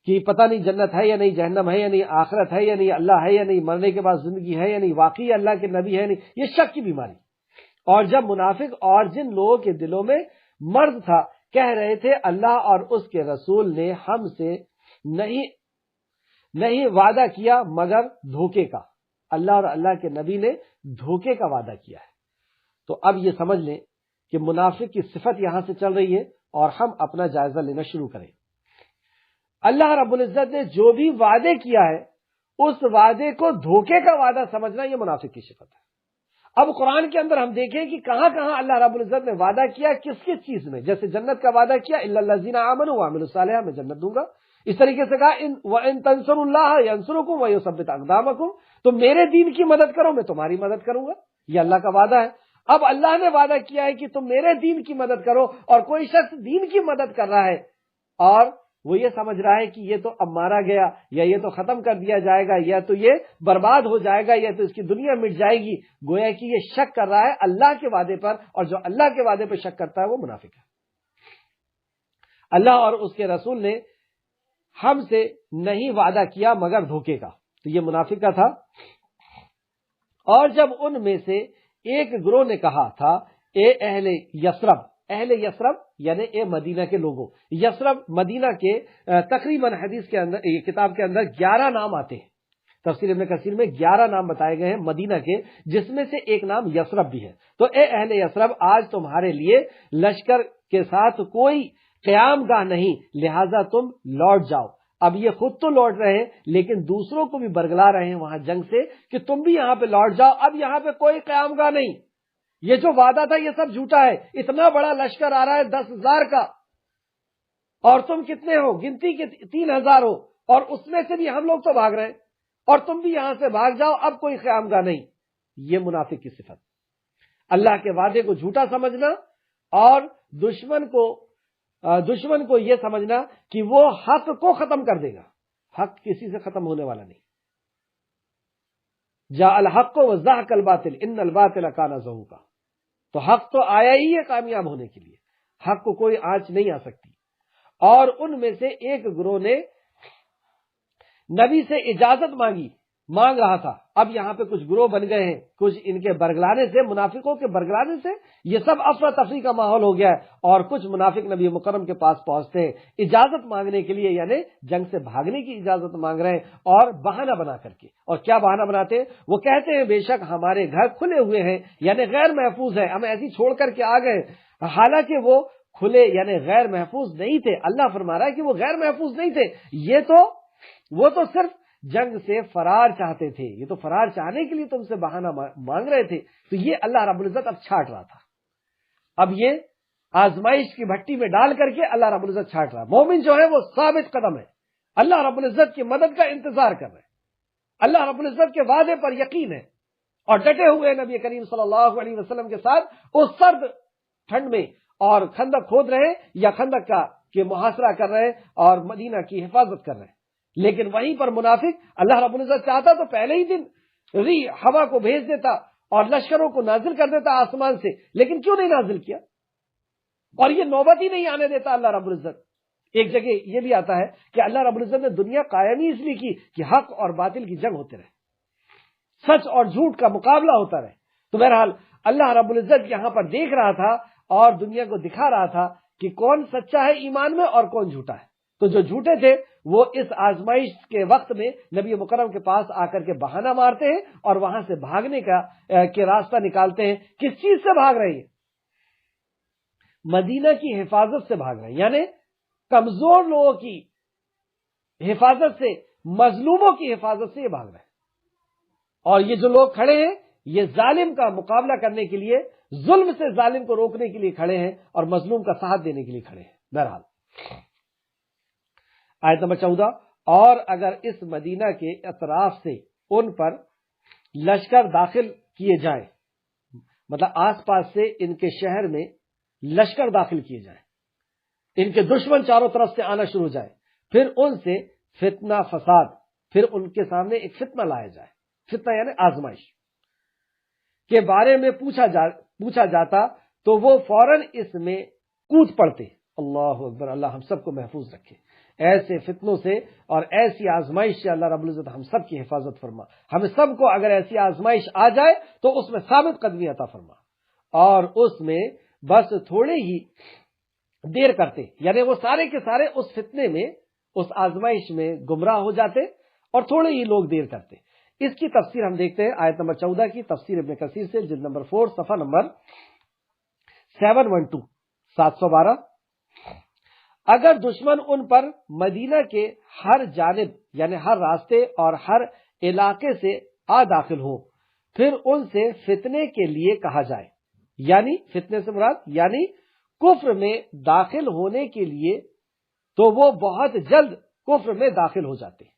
کہ پتہ نہیں جنت ہے یا نہیں، جہنم ہے یا نہیں، آخرت ہے یا نہیں، اللہ ہے یا نہیں، مرنے کے بعد زندگی ہے یا نہیں، واقعی اللہ کے نبی ہے یا نہیں، یہ شک کی بیماری۔ اور جب منافق اور جن لوگوں کے دلوں میں مرض تھا، کہہ رہے تھے اللہ اور اس کے رسول نے ہم سے نہیں وعدہ کیا مگر دھوکے کا، اللہ اور اللہ کے نبی نے دھوکے کا وعدہ کیا ہے۔ تو اب یہ سمجھ لیں کہ منافق کی صفت یہاں سے چل رہی ہے، اور ہم اپنا جائزہ لینا شروع کریں۔ اللہ رب العزت نے جو بھی وعدے کیا ہے، اس وعدے کو دھوکے کا وعدہ سمجھنا یہ منافق کی صفت ہے۔ اب قرآن کے اندر ہم دیکھیں کہ کہاں کہاں اللہ رب العزت نے وعدہ کیا، کس کس چیز میں۔ جیسے جنت کا وعدہ کیا، الا الذین آمنوا وعملوا الصالحات، میں جنت دوں گا۔ اس طریقے سے کہا وَإِن تَنصُرُوا اللَّهَ يَنصُرُكُمْ وَيُثَبِّتْ أَقْدَامَكُمْ، تم میرے دین کی مدد کرو میں تمہاری مدد کروں گا، یہ اللہ کا وعدہ ہے۔ اب اللہ نے وعدہ کیا ہے کہ تم میرے دین کی مدد کرو، اور کوئی شخص دین کی مدد کر رہا ہے اور وہ یہ سمجھ رہا ہے کہ یہ تو اب مارا گیا، یا یہ تو ختم کر دیا جائے گا، یا تو یہ برباد ہو جائے گا، یا تو اس کی دنیا مٹ جائے گی، گویا کہ یہ شک کر رہا ہے اللہ کے وعدے پر، اور جو اللہ کے وعدے پر شک کرتا ہے وہ منافق ہے۔ اللہ اور اس کے رسول نے ہم سے نہیں وعدہ کیا مگر دھوکے کا، تو یہ منافق کا تھا۔ اور جب ان میں سے ایک گروہ نے کہا تھا اے اہل یثرب، اہل یثرب یعنی اے مدینہ کے لوگوں، یثرب مدینہ کے تقریباً حدیث کے اندر، کتاب کے اندر 11 نام آتے ہیں، تفسیر ابن کثیر میں 11 نام بتائے گئے ہیں مدینہ کے، جس میں سے ایک نام یثرب بھی ہے۔ تو اے اہل یثرب، آج تمہارے لیے لشکر کے ساتھ کوئی قیام گاہ نہیں، لہٰذا تم لوٹ جاؤ۔ اب یہ خود تو لوٹ رہے ہیں لیکن دوسروں کو بھی برگلا رہے ہیں وہاں جنگ سے کہ تم بھی یہاں پہ لوٹ جاؤ، اب یہاں پہ کوئی قیام گاہ نہیں، یہ جو وعدہ تھا یہ سب جھوٹا ہے، اتنا بڑا لشکر آ رہا ہے 10,000 کا، اور تم کتنے ہو، گنتی کے 3,000 ہو، اور اس میں سے بھی ہم لوگ تو بھاگ رہے ہیں، اور تم بھی یہاں سے بھاگ جاؤ، اب کوئی قیام گاہ نہیں۔ یہ منافق کی صفت، اللہ کے وعدے کو جھوٹا سمجھنا، اور دشمن کو یہ سمجھنا کہ وہ حق کو ختم کر دے گا، حق کسی سے ختم ہونے والا نہیں۔ جاء الحق وزهق الباطل ان الباطل کان زهوقا۔ تو حق تو آیا ہی ہے کامیاب ہونے کے لیے، حق کو کوئی آنچ نہیں آ سکتی۔ اور ان میں سے ایک گروہ نے نبی سے اجازت مانگ رہا تھا۔ اب یہاں پہ کچھ گروہ بن گئے ہیں، کچھ ان کے برگلانے سے، منافقوں کے برگلانے سے یہ سب افراتفری کا ماحول ہو گیا ہے، اور کچھ منافق نبی مکرم کے پاس پہنچتے ہیں اجازت مانگنے کے لیے، یعنی جنگ سے بھاگنے کی اجازت مانگ رہے ہیں، اور بہانہ بنا کر کے۔ اور کیا بہانہ بناتے ہیں؟ وہ کہتے ہیں بے شک ہمارے گھر کھلے ہوئے ہیں، یعنی غیر محفوظ ہیں، ہم ایسی چھوڑ کر کے آ گئے، حالانکہ وہ کھلے یعنی غیر محفوظ نہیں تھے۔ اللہ فرما رہا ہے کہ وہ غیر محفوظ نہیں تھے، وہ تو صرف جنگ سے فرار چاہتے تھے، یہ تو فرار چاہنے کے لیے تم سے بہانہ مانگ رہے تھے۔ تو یہ اللہ رب العزت اب چھانٹ رہا تھا، اب یہ آزمائش کی بھٹی میں ڈال کر کے اللہ رب العزت چھانٹ رہا ہے۔ مومن جو ہے وہ ثابت قدم ہے، اللہ رب العزت کی مدد کا انتظار کر رہے ہیں، اللہ رب العزت کے وعدے پر یقین ہے، اور ڈٹے ہوئے نبی کریم صلی اللہ علیہ وسلم کے ساتھ اس سرد ٹھنڈ میں، اور خندق کھود رہے ہیں یا خندق کا محاصرہ کر رہے ہیں اور مدینہ کی حفاظت کر رہے ہیں۔ لیکن وہیں پر منافق، اللہ رب العزت چاہتا تو پہلے ہی دن ہوا کو بھیج دیتا اور لشکروں کو نازل کر دیتا آسمان سے، لیکن کیوں نہیں نازل کیا؟ اور یہ نوبت ہی نہیں آنے دیتا اللہ رب العزت۔ ایک جگہ یہ بھی آتا ہے کہ اللہ رب العزت نے دنیا قائم ہی اس لیے کی کہ حق اور باطل کی جنگ ہوتے رہے، سچ اور جھوٹ کا مقابلہ ہوتا رہے۔ تو بہرحال اللہ رب العزت یہاں پر دیکھ رہا تھا اور دنیا کو دکھا رہا تھا کہ کون سچا ہے ایمان میں اور کون جھوٹا ہے۔ تو جو جھوٹے تھے وہ اس آزمائش کے وقت میں نبی مکرم کے پاس آ کر کے بہانہ مارتے ہیں اور وہاں سے بھاگنے کے راستہ نکالتے ہیں۔ کس چیز سے بھاگ رہے ہیں؟ مدینہ کی حفاظت سے بھاگ رہے ہیں، یعنی کمزور لوگوں کی حفاظت سے، مظلوموں کی حفاظت سے یہ بھاگ رہے ہیں۔ اور یہ جو لوگ کھڑے ہیں یہ ظالم کا مقابلہ کرنے کے لیے، ظلم سے ظالم کو روکنے کے لیے کھڑے ہیں اور مظلوم کا ساتھ دینے کے لیے کھڑے ہیں۔ بہرحال آیت نمبر 14، اور اگر اس مدینہ کے اطراف سے ان پر لشکر داخل کیے جائیں، مطلب آس پاس سے ان کے شہر میں لشکر داخل کیے جائیں، ان کے دشمن چاروں طرف سے آنا شروع ہو جائے، پھر ان سے فتنہ فساد، پھر ان کے سامنے ایک فتنہ لایا جائے، فتنہ یعنی آزمائش کے بارے میں پوچھا جاتا تو وہ فوراً اس میں کود پڑتے۔ اللہ اکبر، اللہ ہم سب کو محفوظ رکھے ایسے فتنوں سے اور ایسی آزمائش سے۔ اللہ رب العزت ہم سب کی حفاظت فرما، ہمیں سب کو اگر ایسی آزمائش آ جائے تو اس میں ثابت قدمی عطا فرما، اور اس میں بس تھوڑے ہی دیر کرتے، یعنی وہ سارے کے سارے اس فتنے میں، اس آزمائش میں گمراہ ہو جاتے اور تھوڑے ہی لوگ دیر کرتے۔ اس کی تفسیر ہم دیکھتے ہیں آیت نمبر 14 کی تفسیر ابن کثیر سے، جلد نمبر 4 صفحہ نمبر 712 712۔ اگر دشمن ان پر مدینہ کے ہر جانب یعنی ہر راستے اور ہر علاقے سے آ داخل ہو، پھر ان سے فتنے کے لیے کہا جائے، یعنی فتنے سے مراد یعنی کفر میں داخل ہونے کے لیے، تو وہ بہت جلد کفر میں داخل ہو جاتے ہیں۔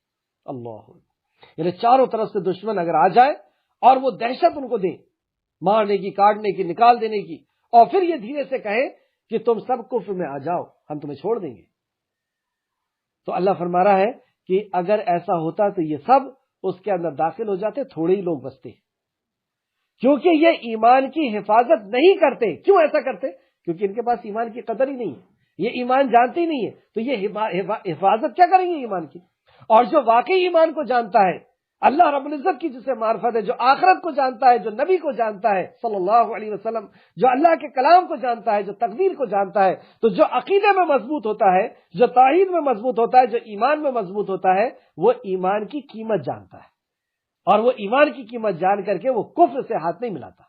اللہ، یعنی چاروں طرف سے دشمن اگر آ جائے اور وہ دہشت ان کو دے، مارنے کی، کاٹنے کی، نکال دینے کی، اور پھر یہ دھیرے سے کہے کہ تم سب کفر میں آ جاؤ، ہم تمہیں چھوڑ دیں گے، تو اللہ فرما رہا ہے کہ اگر ایسا ہوتا تو یہ سب اس کے اندر داخل ہو جاتے، تھوڑے ہی لوگ بچتے، کیونکہ یہ ایمان کی حفاظت نہیں کرتے۔ کیوں ایسا کرتے؟ کیونکہ ان کے پاس ایمان کی قدر ہی نہیں ہے، یہ ایمان جانتے ہی نہیں ہے، تو یہ حفاظت کیا کریں گے ایمان کی؟ اور جو واقعی ایمان کو جانتا ہے، اللہ رب العزت کی جسے معرفت ہے، جو آخرت کو جانتا ہے، جو نبی کو جانتا ہے صلی اللہ علیہ وسلم، جو اللہ کے کلام کو جانتا ہے، جو تقدیر کو جانتا ہے، تو جو عقیدے میں مضبوط ہوتا ہے، جو توحید میں مضبوط ہوتا ہے، جو ایمان میں مضبوط ہوتا ہے، وہ ایمان کی قیمت جانتا ہے، اور وہ ایمان کی قیمت جان کر کے وہ کفر سے ہاتھ نہیں ملاتا۔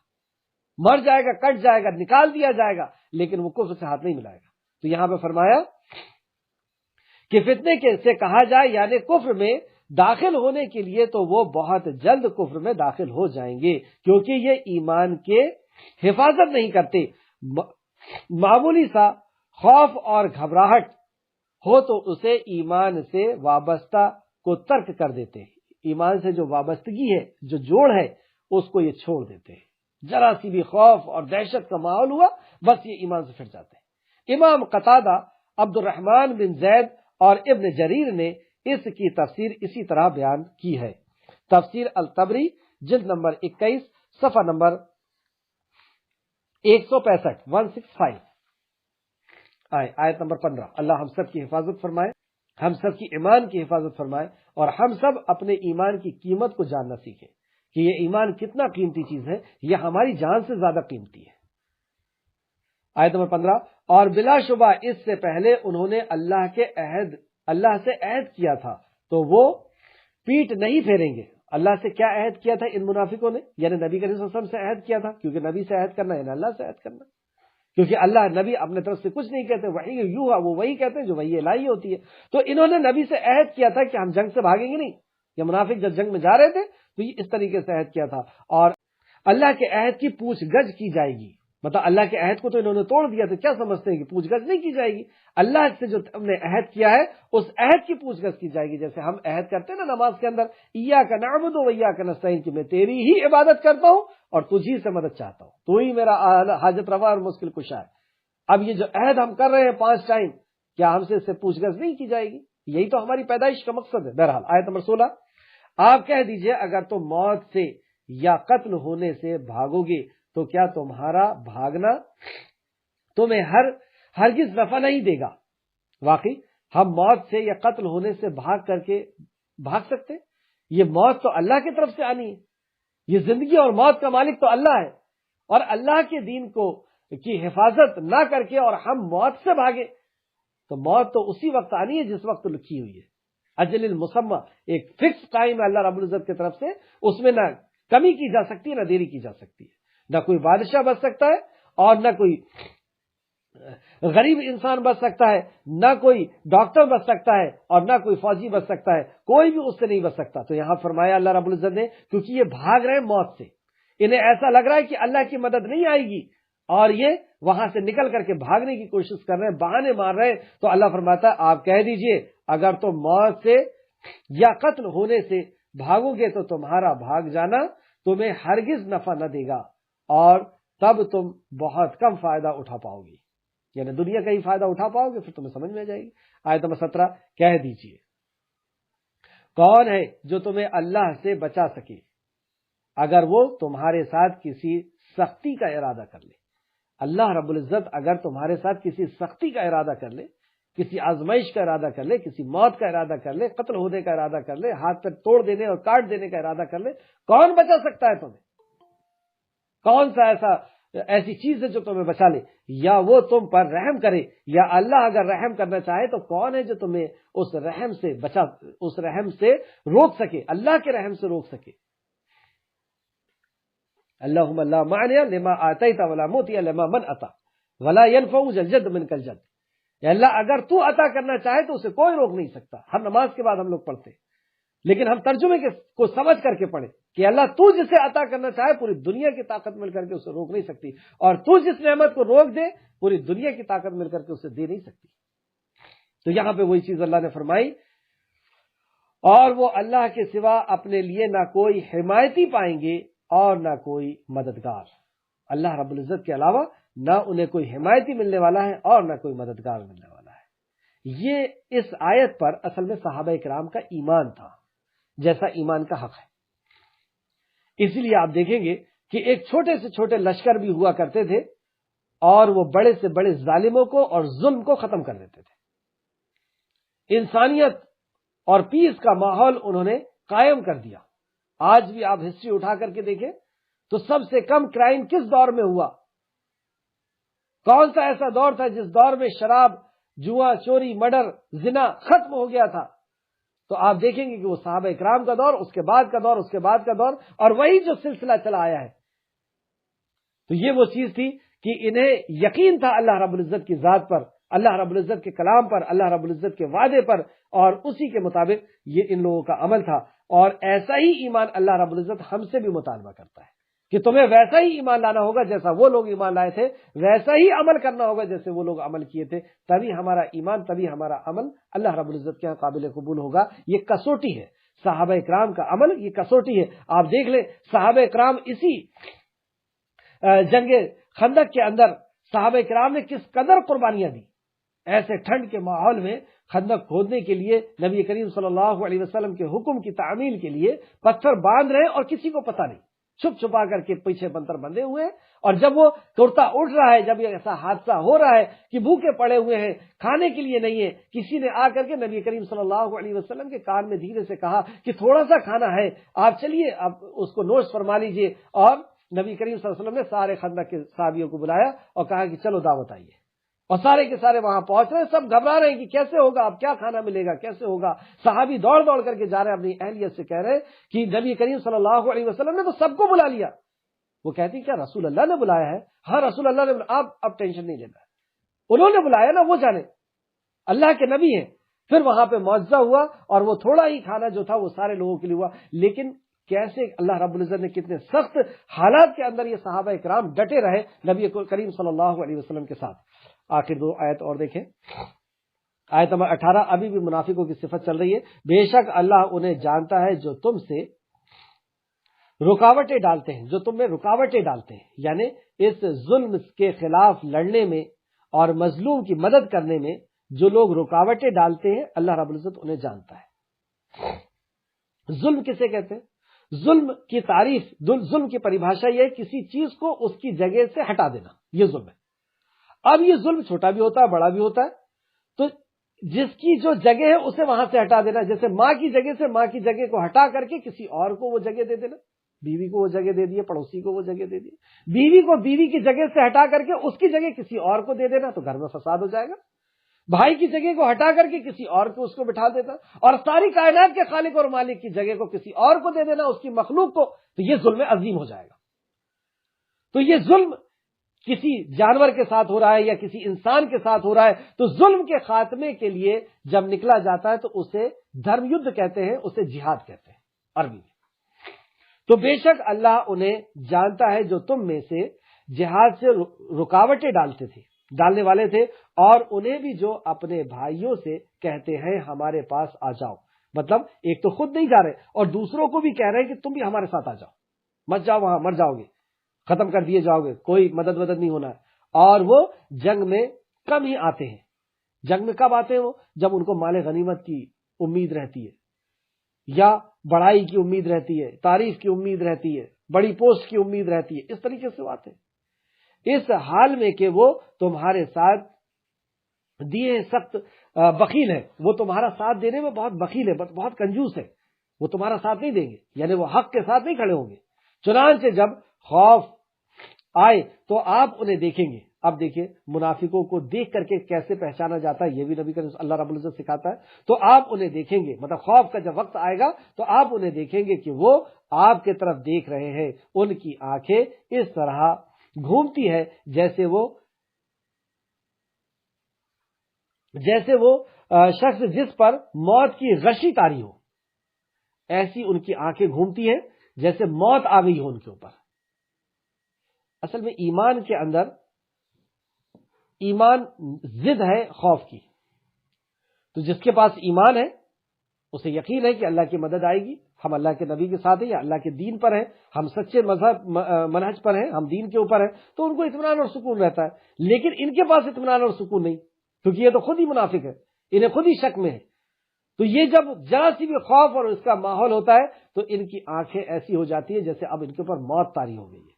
مر جائے گا، کٹ جائے گا، نکال دیا جائے گا، لیکن وہ کفر سے ہاتھ نہیں ملائے گا۔ تو یہاں پہ فرمایا کہ فتنے سے کہا جائے یعنی کفر میں داخل ہونے کے لیے، تو وہ بہت جلد کفر میں داخل ہو جائیں گے، کیونکہ یہ ایمان کے حفاظت نہیں کرتے۔ معمولی سا خوف اور گھبراہٹ ہو تو اسے ایمان سے وابستہ کو ترک کر دیتے ہیں، ایمان سے جو وابستگی ہے، جو جوڑ ہے، اس کو یہ چھوڑ دیتے ہیں۔ ذرا سی بھی خوف اور دہشت کا ماحول ہوا، بس یہ ایمان سے پھر جاتے ہیں۔ امام قتادہ، عبد الرحمن بن زید اور ابن جریر نے اس کی تفسیر اسی طرح بیان کی ہے۔ تفسیر الطبری، جلد نمبر 21 صفحہ نمبر 165 165 آیت نمبر 15۔ اللہ ہم سب کی حفاظت فرمائے، ہم سب کی ایمان کی حفاظت فرمائے، اور ہم سب اپنے ایمان کی قیمت کو جاننا سیکھیں کہ یہ ایمان کتنا قیمتی چیز ہے، یہ ہماری جان سے زیادہ قیمتی ہے۔ آیت نمبر 15، اور بلا شبہ اس سے پہلے انہوں نے اللہ سے عہد کیا تھا تو وہ پیٹ نہیں پھیریں گے۔ اللہ سے کیا عہد کیا تھا ان منافقوں نے؟ یعنی نبی کریم صلی اللہ علیہ وسلم سے عہد کیا تھا، کیونکہ نبی سے عہد کرنا یعنی اللہ سے عہد کرنا، کیونکہ اللہ نبی اپنے طرف سے کچھ نہیں کہتے، وحی یوحا، وہ وہی کہتے ہیں جو وحی الہی ہوتی ہے۔ تو انہوں نے نبی سے عہد کیا تھا کہ ہم جنگ سے بھاگیں گے نہیں۔ یہ منافق جب جنگ میں جا رہے تھے تو یہ اس طریقے سے عہد کیا تھا، اور اللہ کے عہد کی پوچھ گچھ کی جائے گی۔ مطلب اللہ کے عہد کو تو انہوں نے توڑ دیا، تو کیا سمجھتے ہیں کہ پوچھ گچھ نہیں کی جائے گی؟ اللہ سے جو تم نے عہد کیا ہے اس عہد کی پوچھ گچھ کی جائے گی۔ جیسے ہم عہد کرتے ہیں نا نماز کے اندر، ایاک نعبد و ایاک نستعین، کہ میں تیری ہی عبادت کرتا ہوں اور تجھی سے مدد چاہتا ہوں، تو ہی میرا حاجت روا اور مشکل کشا ہے۔ اب یہ جو عہد ہم کر رہے ہیں 5 ٹائم، کیا ہم سے اس سے پوچھ گچھ نہیں کی جائے گی؟ یہی تو ہماری پیدائش کا مقصد ہے۔ بہرحال آیت نمبر 16، آپ کہہ دیجئے اگر تم موت سے یا قتل ہونے سے بھاگو گے تو کیا تمہارا بھاگنا تمہیں ہرگز نفع نہیں دے گا؟ واقعی ہم موت سے یا قتل ہونے سے بھاگ سکتے؟ یہ موت تو اللہ کی طرف سے آنی ہے، یہ زندگی اور موت کا مالک تو اللہ ہے، اور اللہ کے دین کی حفاظت نہ کر کے اور ہم موت سے بھاگے تو موت تو اسی وقت آنی ہے جس وقت لکھی ہوئی ہے۔ اجل المسمى، ایک فکس ٹائم ہے اللہ رب العزت کی طرف سے، اس میں نہ کمی کی جا سکتی ہے نہ دیری کی جا سکتی ہے۔ نہ کوئی بادشاہ بچ سکتا ہے اور نہ کوئی غریب انسان بچ سکتا ہے، نہ کوئی ڈاکٹر بچ سکتا ہے اور نہ کوئی فوجی بچ سکتا ہے، کوئی بھی اس سے نہیں بچ سکتا۔ تو یہاں فرمایا اللہ رب العزت نے، کیونکہ یہ بھاگ رہے ہیں موت سے، انہیں ایسا لگ رہا ہے کہ اللہ کی مدد نہیں آئے گی اور یہ وہاں سے نکل کر کے بھاگنے کی کوشش کر رہے ہیں، بہانے مار رہے ہیں، تو اللہ فرماتا ہے آپ کہہ دیجئے اگر تم موت سے یا قتل ہونے سے بھاگو گے تو تمہارا بھاگ جانا تمہیں ہرگز نفع نہ دے گا، اور تب تم بہت کم فائدہ اٹھا پاؤ گی، یعنی دنیا کا ہی فائدہ اٹھا پاؤ گے، پھر تمہیں سمجھ میں آ جائے گی۔ آیت نمبر 17، کہہ دیجئے کون ہے جو تمہیں اللہ سے بچا سکے اگر وہ تمہارے ساتھ کسی سختی کا ارادہ کر لے؟ اللہ رب العزت اگر تمہارے ساتھ کسی سختی کا ارادہ کر لے، کسی آزمائش کا ارادہ کر لے، کسی موت کا ارادہ کر لے، قتل ہونے کا ارادہ کر لے، ہاتھ پہ توڑ دینے اور کاٹ دینے کا ارادہ کر لے، کون بچا سکتا ہے تمہیں؟ کون سا ایسی چیز ہے جو تمہیں بچا لے؟ یا وہ تم پر رحم کرے، یا اللہ اگر رحم کرنا چاہے تو کون ہے جو تمہیں اس رحم سے روک سکے، اللہ کے رحم سے روک سکے؟ اللہم لا مانع لما آتیت ولا موتی لما منعت ولا ينفع ذا الجد منک الجد۔ یا اللہ اگر تو عطا کرنا چاہے تو اسے کوئی روک نہیں سکتا۔ ہر نماز کے بعد ہم لوگ پڑھتے، لیکن ہم ترجمے کو سمجھ کر کے پڑھیں کہ اللہ تو جسے عطا کرنا چاہے پوری دنیا کی طاقت مل کر کے اسے روک نہیں سکتی، اور تو جس نعمت کو روک دے پوری دنیا کی طاقت مل کر کے اسے دے نہیں سکتی۔ تو یہاں پہ وہی چیز اللہ نے فرمائی، اور وہ اللہ کے سوا اپنے لیے نہ کوئی حمایتی پائیں گے اور نہ کوئی مددگار۔ اللہ رب العزت کے علاوہ نہ انہیں کوئی حمایتی ملنے والا ہے اور نہ کوئی مددگار ملنے والا ہے۔ یہ اس آیت پر اصل میں صحابہ کرام کا ایمان تھا، جیسا ایمان کا حق ہے۔ اسی لیے آپ دیکھیں گے کہ ایک چھوٹے سے چھوٹے لشکر بھی ہوا کرتے تھے اور وہ بڑے سے بڑے ظالموں کو اور ظلم کو ختم کر دیتے تھے۔ انسانیت اور پیس کا ماحول انہوں نے قائم کر دیا۔ آج بھی آپ ہسٹری اٹھا کر کے دیکھیں تو سب سے کم کرائم کس دور میں ہوا؟ کون سا ایسا دور تھا جس دور میں شراب، جوا، چوری، مرڈر، زنا ختم ہو گیا تھا؟ تو آپ دیکھیں گے کہ وہ صحابہ اکرام کا دور، اس کے بعد کا دور، اس کے بعد کا دور، اور وہی جو سلسلہ چلا آیا ہے۔ تو یہ وہ چیز تھی کہ انہیں یقین تھا اللہ رب العزت کی ذات پر، اللہ رب العزت کے کلام پر، اللہ رب العزت کے وعدے پر، اور اسی کے مطابق یہ ان لوگوں کا عمل تھا۔ اور ایسا ہی ایمان اللہ رب العزت ہم سے بھی مطالبہ کرتا ہے کہ تمہیں ویسا ہی ایمان لانا ہوگا جیسا وہ لوگ ایمان لائے تھے، ویسا ہی عمل کرنا ہوگا جیسے وہ لوگ عمل کیے تھے، تبھی ہمارا ایمان، تبھی ہمارا عمل اللہ رب العزت کے یہاں قابل قبول ہوگا۔ یہ کسوٹی ہے، صحابہ اکرام کا عمل یہ کسوٹی ہے۔ آپ دیکھ لیں صحابہ اکرام اسی جنگ خندق کے اندر صحابہ اکرام نے کس قدر قربانیاں دی۔ ایسے ٹھنڈ کے ماحول میں خندق کھودنے کے لیے نبی کریم صلی اللہ علیہ وسلم کے حکم کی تعمیل کے لیے پتھر باندھ رہے اور کسی کو پتہ نہیں، چھپ چھپا کر کے پیچھے بنتر بندھے ہوئے ہیں، اور جب وہ کرتا اٹھ رہا ہے، جب یہ ایسا حادثہ ہو رہا ہے کہ بھوکے پڑے ہوئے ہیں، کھانے کے لیے نہیں ہے، کسی نے آ کر کے نبی کریم صلی اللہ علیہ وسلم کے کان میں دھیرے سے کہا کہ تھوڑا سا کھانا ہے، آپ چلیے آپ اس کو نوش فرما لیجیے، اور نبی کریم صلی اللہ علیہ وسلم نے سارے خندق کے صحابیوں کو بلایا اور کہا کہ چلو دعوت آئیے، اور سارے کے سارے وہاں پہنچ رہے ہیں، سب گھبرا رہے ہیں کہ کیسے ہوگا، اب کیا کھانا ملے گا، کیسے ہوگا۔ صحابی دوڑ دوڑ کر کے جا رہے ہیں، اپنی اہلیت سے کہہ رہے ہیں کہ نبی کریم صلی اللہ علیہ وسلم نے تو سب کو بلا لیا۔ وہ کہتی کیا رسول اللہ نے بلایا ہے؟ ہاں رسول اللہ نے بلایا، اب ٹینشن نہیں لینا ہے، انہوں نے بلایا نا، وہ جانے، اللہ کے نبی ہیں۔ پھر وہاں پہ معجزہ ہوا، اور وہ تھوڑا ہی کھانا جو تھا وہ سارے لوگوں کے لیے ہوا، لیکن کیسے اللہ رب العزت نے کتنے سخت حالات کے اندر یہ صحابہ کرام ڈٹے رہے نبی کریم صلی اللہ علیہ وسلم کے ساتھ۔ آخر دو آیت اور دیکھیں، آیت نمبر 18، ابھی بھی منافقوں کی صفت چل رہی ہے۔ بے شک اللہ انہیں جانتا ہے جو تم سے رکاوٹیں ڈالتے ہیں، جو تم میں رکاوٹیں ڈالتے ہیں، یعنی اس ظلم کے خلاف لڑنے میں اور مظلوم کی مدد کرنے میں جو لوگ رکاوٹیں ڈالتے ہیں، اللہ رب العزت انہیں جانتا ہے۔ ظلم کسے کہتے ہیں؟ ظلم کی تعریف، ظلم کی پریبھاشا یہ ہے کسی چیز کو اس کی جگہ سے ہٹا دینا، یہ ظلم ہے۔ اب یہ ظلم چھوٹا بھی ہوتا ہے، بڑا بھی ہوتا ہے، تو جس کی جو جگہ ہے اسے وہاں سے ہٹا دینا، جیسے ماں کی جگہ سے ماں کی جگہ کو ہٹا کر کے کسی اور کو وہ جگہ دے دینا، بیوی کو وہ جگہ دے دی، پڑوسی کو وہ جگہ دے دی، بیوی کو بیوی کی جگہ سے ہٹا کر کے اس کی جگہ کسی اور کو دے دینا تو گھر میں فساد ہو جائے گا، بھائی کی جگہ کو ہٹا کر کے کسی اور کو اس کو بٹھا دیتا، اور ساری کائنات کے خالق اور مالک کی جگہ کو کسی اور کو دے دینا، اس کی مخلوق کو، تو یہ ظلم عظیم ہو جائے گا۔ تو یہ ظلم کسی جانور کے ساتھ ہو رہا ہے یا کسی انسان کے ساتھ ہو رہا ہے، تو ظلم کے خاتمے کے لیے جب نکلا جاتا ہے تو اسے دھرم یدھ کہتے ہیں، اسے جہاد کہتے ہیں عربی میں۔ تو بے شک اللہ انہیں جانتا ہے جو تم میں سے جہاد سے رکاوٹیں ڈالنے والے تھے، اور انہیں بھی جو اپنے بھائیوں سے کہتے ہیں ہمارے پاس آ جاؤ، مطلب ایک تو خود نہیں جا رہے اور دوسروں کو بھی کہہ رہے ہیں کہ تم بھی ہمارے ساتھ آ جاؤ، مت جاؤ وہاں، مر جاؤ گے، ختم کر دیے جاؤ گے، کوئی مدد نہیں ہونا ہے۔ اور وہ جنگ میں کم ہی آتے ہیں۔ جنگ میں کب آتے ہیں وہ؟ جب ان کو مال غنیمت کی امید رہتی ہے، یا بڑائی کی امید رہتی ہے، تعریف کی امید رہتی ہے، بڑی پوسٹ کی امید رہتی ہے، اس طریقے سے وہ آتے ہیں، اس حال میں کہ وہ تمہارے ساتھ دیے سخت بخیل ہے، وہ تمہارا ساتھ دینے میں بہت بخیل ہے، بہت کنجوس ہے، وہ تمہارا ساتھ نہیں دیں گے، یعنی وہ حق کے ساتھ نہیں کھڑے ہوں گے۔ چنانچہ جب خوف آئے تو آپ انہیں دیکھیں گے۔ اب دیکھیں منافقوں کو دیکھ کر کے کیسے پہچانا جاتا ہے، یہ بھی نبی کریم اللہ رب العزت سکھاتا ہے۔ تو آپ انہیں دیکھیں گے، مطلب خوف کا جب وقت آئے گا تو آپ انہیں دیکھیں گے کہ وہ آپ کے طرف دیکھ رہے ہیں، ان کی آنکھیں اس طرح گھومتی ہے جیسے وہ شخص جس پر موت کی غشی طاری ہو، ایسی ان کی آنکھیں گھومتی ہیں جیسے موت آ گئی ہو ان کے اوپر۔ اصل میں ایمان کے اندر ایمان ضد ہے خوف کی، تو جس کے پاس ایمان ہے اسے یقین ہے کہ اللہ کی مدد آئے گی، ہم اللہ کے نبی کے ساتھ ہیں یا اللہ کے دین پر ہیں، ہم سچے منہج پر ہیں، ہم دین کے اوپر ہیں، تو ان کو اطمینان اور سکون رہتا ہے۔ لیکن ان کے پاس اطمینان اور سکون نہیں، کیونکہ یہ تو خود ہی منافق ہے، انہیں خود ہی شک میں ہے۔ تو یہ جب ذرا سی بھی خوف اور اس کا ماحول ہوتا ہے تو ان کی آنکھیں ایسی ہو جاتی ہیں جیسے اب ان کے اوپر موت طاری ہو گئی ہے۔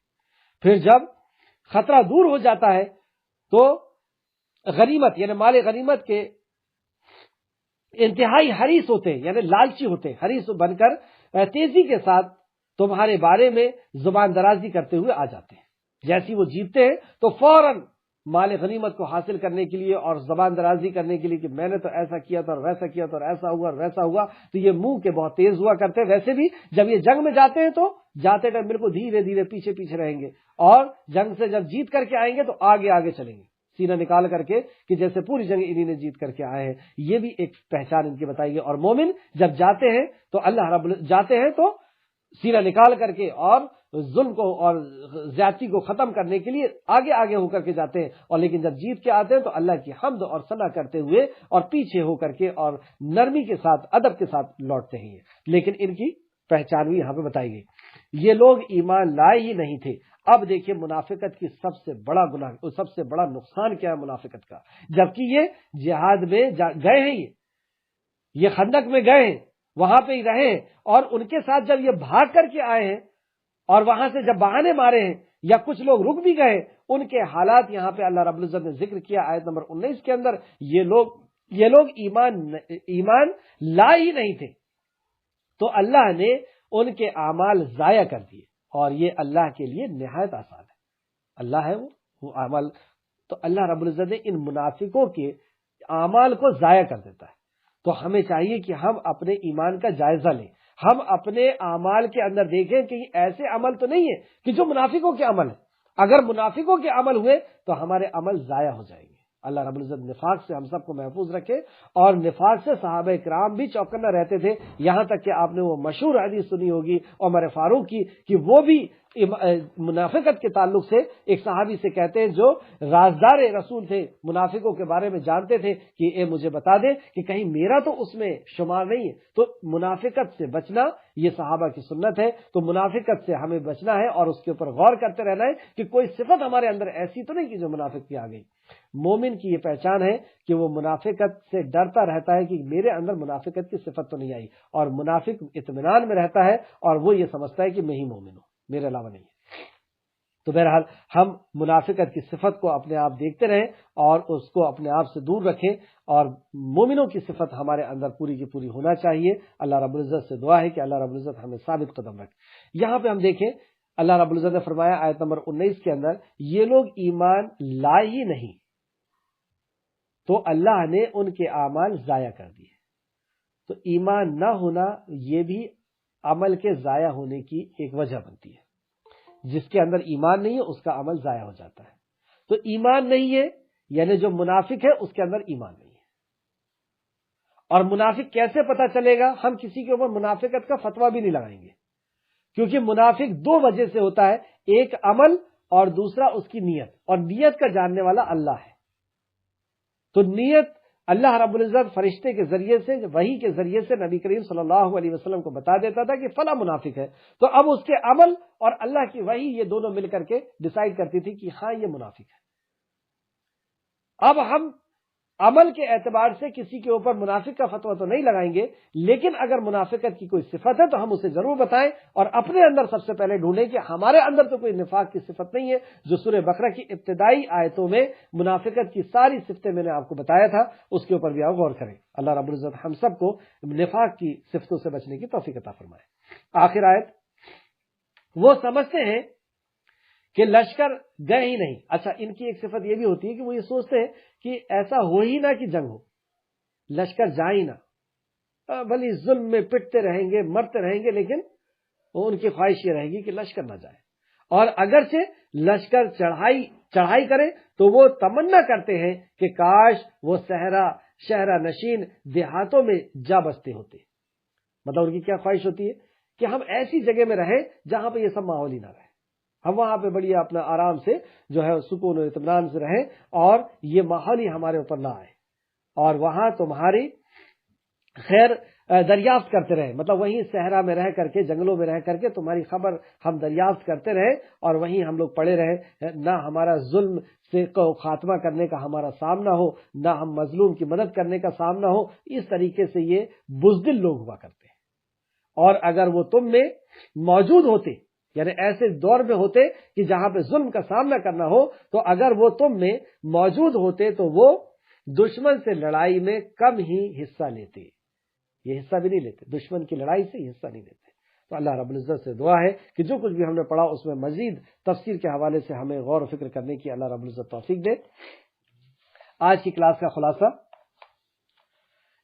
پھر جب خطرہ دور ہو جاتا ہے تو غنیمت یعنی مال غنیمت کے انتہائی حریص ہوتے ہیں، یعنی لالچی ہوتے ہیں، حریص بن کر تیزی کے ساتھ تمہارے بارے میں زبان درازی کرتے ہوئے آ جاتے ہیں۔ جیسی وہ جیتتے ہیں تو فوراً مال غنیمت کو حاصل کرنے کے لیے اور زبان درازی کرنے کے لیے کہ میں نے تو ایسا کیا تھا اور ویسا کیا تھا اور ایسا ہوا اور ویسا ہوا، تو یہ منہ کے بہت تیز ہوا کرتے ہیں۔ ویسے بھی جب یہ جنگ میں جاتے ہیں تو جاتے ٹائم بالکل دھیرے دھیرے پیچھے پیچھے رہیں گے، اور جنگ سے جب جیت کر کے آئیں گے تو آگے آگے چلیں گے، سینہ نکال کر کے کہ جیسے پوری جنگ انہی نے جیت کر کے آئے ہیں۔ یہ بھی ایک پہچان ان کی بتائی گئی۔ اور مومن جب جاتے ہیں تو اللہ رب جاتے ہیں تو سینہ نکال کر کے اور ظلم کو اور زیادتی کو ختم کرنے کے لیے آگے آگے ہو کر کے جاتے ہیں، اور لیکن جب جیت کے آتے ہیں تو اللہ کی حمد اور ثنا کرتے ہوئے اور پیچھے ہو کر کے اور نرمی کے ساتھ ادب کے ساتھ لوٹتے ہیں۔ لیکن ان کی پہچان بھی یہاں پہ بتائی گئی۔ یہ لوگ ایمان لائے ہی نہیں تھے۔ اب دیکھیں منافقت کی سب سے بڑا گناہ، سب سے بڑا نقصان کیا ہے منافقت کا، جبکہ یہ جہاد میں گئے ہیں، یہ خندق میں گئے ہیں، وہاں پہ ہی رہے ہیں، اور ان کے ساتھ جب یہ بھاگ کر کے آئے ہیں اور وہاں سے جب بہانے مارے ہیں یا کچھ لوگ رک بھی گئے، ان کے حالات یہاں پہ اللہ رب العزت نے ذکر کیا آیت نمبر 19 کے اندر. یہ لوگ ایمان لا ہی نہیں تھے تو اللہ نے ان کے اعمال ضائع کر دیے، اور یہ اللہ کے لیے نہایت آسان ہے. اللہ ہے وہ اعمال، تو اللہ رب العزت نے ان منافقوں کے اعمال کو ضائع کر دیتا ہے. تو ہمیں چاہیے کہ ہم اپنے ایمان کا جائزہ لیں، ہم اپنے اعمال کے اندر دیکھیں کہ ایسے عمل تو نہیں ہے کہ جو منافقوں کے عمل ہیں. اگر منافقوں کے عمل ہوئے تو ہمارے عمل ضائع ہو جائیں گے. اللہ رب العزت نفاق سے ہم سب کو محفوظ رکھے، اور نفاق سے صحابہ کرام بھی چوکنا رہتے تھے. یہاں تک کہ آپ نے وہ مشہور حدیث سنی ہوگی عمر فاروق کی کہ وہ بھی منافقت کے تعلق سے ایک صحابی سے کہتے ہیں جو رازدار رسول تھے، منافقوں کے بارے میں جانتے تھے، کہ اے مجھے بتا دیں کہ کہیں میرا تو اس میں شمار نہیں ہے. تو منافقت سے بچنا یہ صحابہ کی سنت ہے. تو منافقت سے ہمیں بچنا ہے اور اس کے اوپر غور کرتے رہنا ہے کہ کوئی صفت ہمارے اندر ایسی تو نہیں کہ جو منافق کی آ گئی. مومن کی یہ پہچان ہے کہ وہ منافقت سے ڈرتا رہتا ہے کہ میرے اندر منافقت کی صفت تو نہیں آئی، اور منافق اطمینان میں رہتا ہے اور وہ یہ سمجھتا ہے کہ میں ہی مومن ہوں، میرے علاوہ نہیں ہے. تو بہرحال ہم منافقت کی صفت کو اپنے آپ دیکھتے رہیں اور اس کو اپنے آپ سے دور رکھیں، اور مومنوں کی صفت ہمارے اندر پوری کی پوری ہونا چاہیے. اللہ رب العزت سے دعا ہے کہ اللہ رب العزت ہمیں ثابت قدم رکھے. یہاں پہ ہم دیکھیں اللہ رب العزت نے فرمایا آیت نمبر 19 کے اندر، یہ لوگ ایمان لائے ہی نہیں تو اللہ نے ان کے اعمال ضائع کر دیے. تو ایمان نہ ہونا یہ بھی عمل کے ضائع ہونے کی ایک وجہ بنتی ہے. جس کے اندر ایمان نہیں ہے اس کا عمل ضائع ہو جاتا ہے. تو ایمان نہیں ہے یعنی جو منافق ہے اس کے اندر ایمان نہیں ہے. اور منافق کیسے پتہ چلے گا؟ ہم کسی کے اوپر منافقت کا فتویٰ بھی نہیں لگائیں گے، کیونکہ منافق دو وجہ سے ہوتا ہے، ایک عمل اور دوسرا اس کی نیت، اور نیت کا جاننے والا اللہ ہے. تو نیت اللہ رب العزت فرشتے کے ذریعے سے، وحی کے ذریعے سے نبی کریم صلی اللہ علیہ وسلم کو بتا دیتا تھا کہ فلاں منافق ہے. تو اب اس کے عمل اور اللہ کی وحی یہ دونوں مل کر کے ڈیسائیڈ کرتی تھی کہ ہاں یہ منافق ہے. اب ہم عمل کے اعتبار سے کسی کے اوپر منافق کا فتویٰ تو نہیں لگائیں گے، لیکن اگر منافقت کی کوئی صفت ہے تو ہم اسے ضرور بتائیں، اور اپنے اندر سب سے پہلے ڈھونڈیں کہ ہمارے اندر تو کوئی نفاق کی صفت نہیں ہے. جو سورہ بقرہ کی ابتدائی آیتوں میں منافقت کی ساری صفتیں میں نے آپ کو بتایا تھا، اس کے اوپر بھی آپ غور کریں. اللہ رب العزت ہم سب کو نفاق کی صفتوں سے بچنے کی توفیق عطا فرمائے. آخر آیت، وہ سمجھتے ہیں کہ لشکر گئے ہی نہیں. اچھا، ان کی ایک صفت یہ بھی ہوتی ہے کہ وہ یہ سوچتے ہیں کہ ایسا ہو ہی نہ کہ جنگ ہو، لشکر جائے ہی نہ، بھلی ظلم میں پٹتے رہیں گے، مرتے رہیں گے، لیکن وہ ان کی خواہش یہ رہے گی کہ لشکر نہ جائے. اور اگرچہ لشکر چڑھائی کرے تو وہ تمنا کرتے ہیں کہ کاش وہ شہرہ نشین دیہاتوں میں جا بستے ہوتے. مطلب ان کی کیا خواہش ہوتی ہے کہ ہم ایسی جگہ میں رہیں جہاں پہ یہ سب ماحول ہی نہ رہے، ہم وہاں پہ بڑی اپنا آرام سے جو ہے سکون و اطمینان سے رہیں، اور یہ ماحول ہی ہمارے اوپر نہ آئے، اور وہاں تمہاری خیر دریافت کرتے رہے. مطلب وہیں صحرا میں رہ کر کے، جنگلوں میں رہ کر کے تمہاری خبر ہم دریافت کرتے رہے، اور وہیں ہم لوگ پڑے رہے، نہ ہمارا ظلم سے خاتمہ کرنے کا ہمارا سامنا ہو، نہ ہم مظلوم کی مدد کرنے کا سامنا ہو. اس طریقے سے یہ بزدل لوگ ہوا کرتے ہیں. اور اگر وہ تم میں موجود ہوتے، یعنی ایسے دور میں ہوتے کہ جہاں پہ ظلم کا سامنا کرنا ہو، تو اگر وہ تم میں موجود ہوتے تو وہ دشمن سے لڑائی میں کم ہی حصہ لیتے. یہ حصہ بھی نہیں لیتے، دشمن کی لڑائی سے حصہ نہیں لیتے. تو اللہ رب العزت سے دعا ہے کہ جو کچھ بھی ہم نے پڑھا اس میں مزید تفسیر کے حوالے سے ہمیں غور و فکر کرنے کی اللہ رب العزت توفیق دے. آج کی کلاس کا خلاصہ،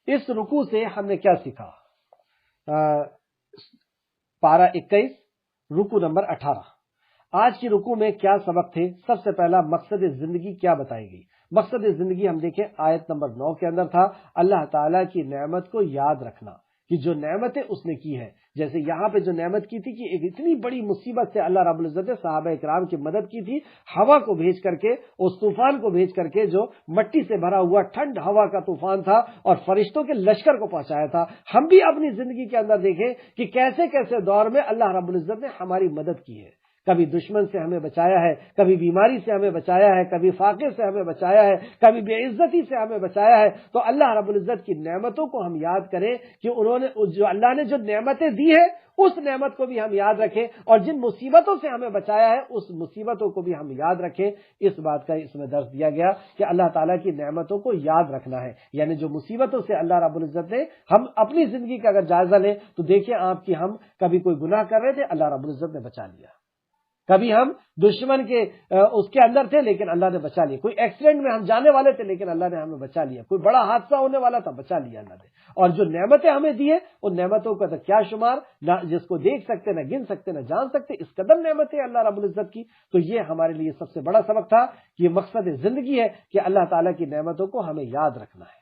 اس رکوع سے ہم نے کیا سیکھا؟ پارہ 21 رکوع نمبر 18. آج کی رکوع میں کیا سبق تھے؟ سب سے پہلا مقصد زندگی کیا بتائی گئی. مقصد زندگی ہم دیکھیں آیت نمبر 9 کے اندر تھا، اللہ تعالیٰ کی نعمت کو یاد رکھنا کہ جو نعمتیں اس نے کی ہے. جیسے یہاں پہ جو نعمت کی تھی کہ ایک اتنی بڑی مصیبت سے اللہ رب العزت نے صحابہ کرام کی مدد کی تھی، ہوا کو بھیج کر کے، اس طوفان کو بھیج کر کے جو مٹی سے بھرا ہوا ٹھنڈ ہوا کا طوفان تھا، اور فرشتوں کے لشکر کو پہنچایا تھا. ہم بھی اپنی زندگی کے اندر دیکھیں کہ کیسے کیسے دور میں اللہ رب العزت نے ہماری مدد کی ہے. کبھی دشمن سے ہمیں بچایا ہے، کبھی بیماری سے ہمیں بچایا ہے، کبھی فاقے سے ہمیں بچایا ہے، کبھی بے عزتی سے ہمیں بچایا ہے۔ تو اللہ رب العزت کی نعمتوں کو ہم یاد کریں کہ انہوں نے جو اللہ نے جو نعمتیں دی ہے اس نعمت کو بھی ہم یاد رکھیں، اور جن مصیبتوں سے ہمیں بچایا ہے اس مصیبتوں کو بھی ہم یاد رکھیں۔ اس بات کا اس میں درس دیا گیا کہ اللہ تعالیٰ کی نعمتوں کو یاد رکھنا ہے، یعنی جو مصیبتوں سے اللہ رب العزت نے، ہم اپنی زندگی کا اگر جائزہ لیں تو دیکھیں آپ کہ ہم کبھی کوئی گناہ کر رہے تھے، اللہ رب العزت نے بچا لیا، کبھی ہم دشمن کے اس کے اندر تھے لیکن اللہ نے بچا لیا، کوئی ایکسیڈنٹ میں ہم جانے والے تھے لیکن اللہ نے ہمیں بچا لیا، کوئی بڑا حادثہ ہونے والا تھا، بچا لیا اللہ نے۔ اور جو نعمتیں ہمیں دی ہیں ان نعمتوں کا تو کیا شمار، نہ جس کو دیکھ سکتے، نہ گن سکتے، نہ جان سکتے، اس قدر نعمتیں اللہ رب العزت کی۔ تو یہ ہمارے لیے سب سے بڑا سبق تھا کہ یہ مقصد زندگی ہے کہ اللہ تعالیٰ کی نعمتوں کو ہمیں یاد رکھنا ہے۔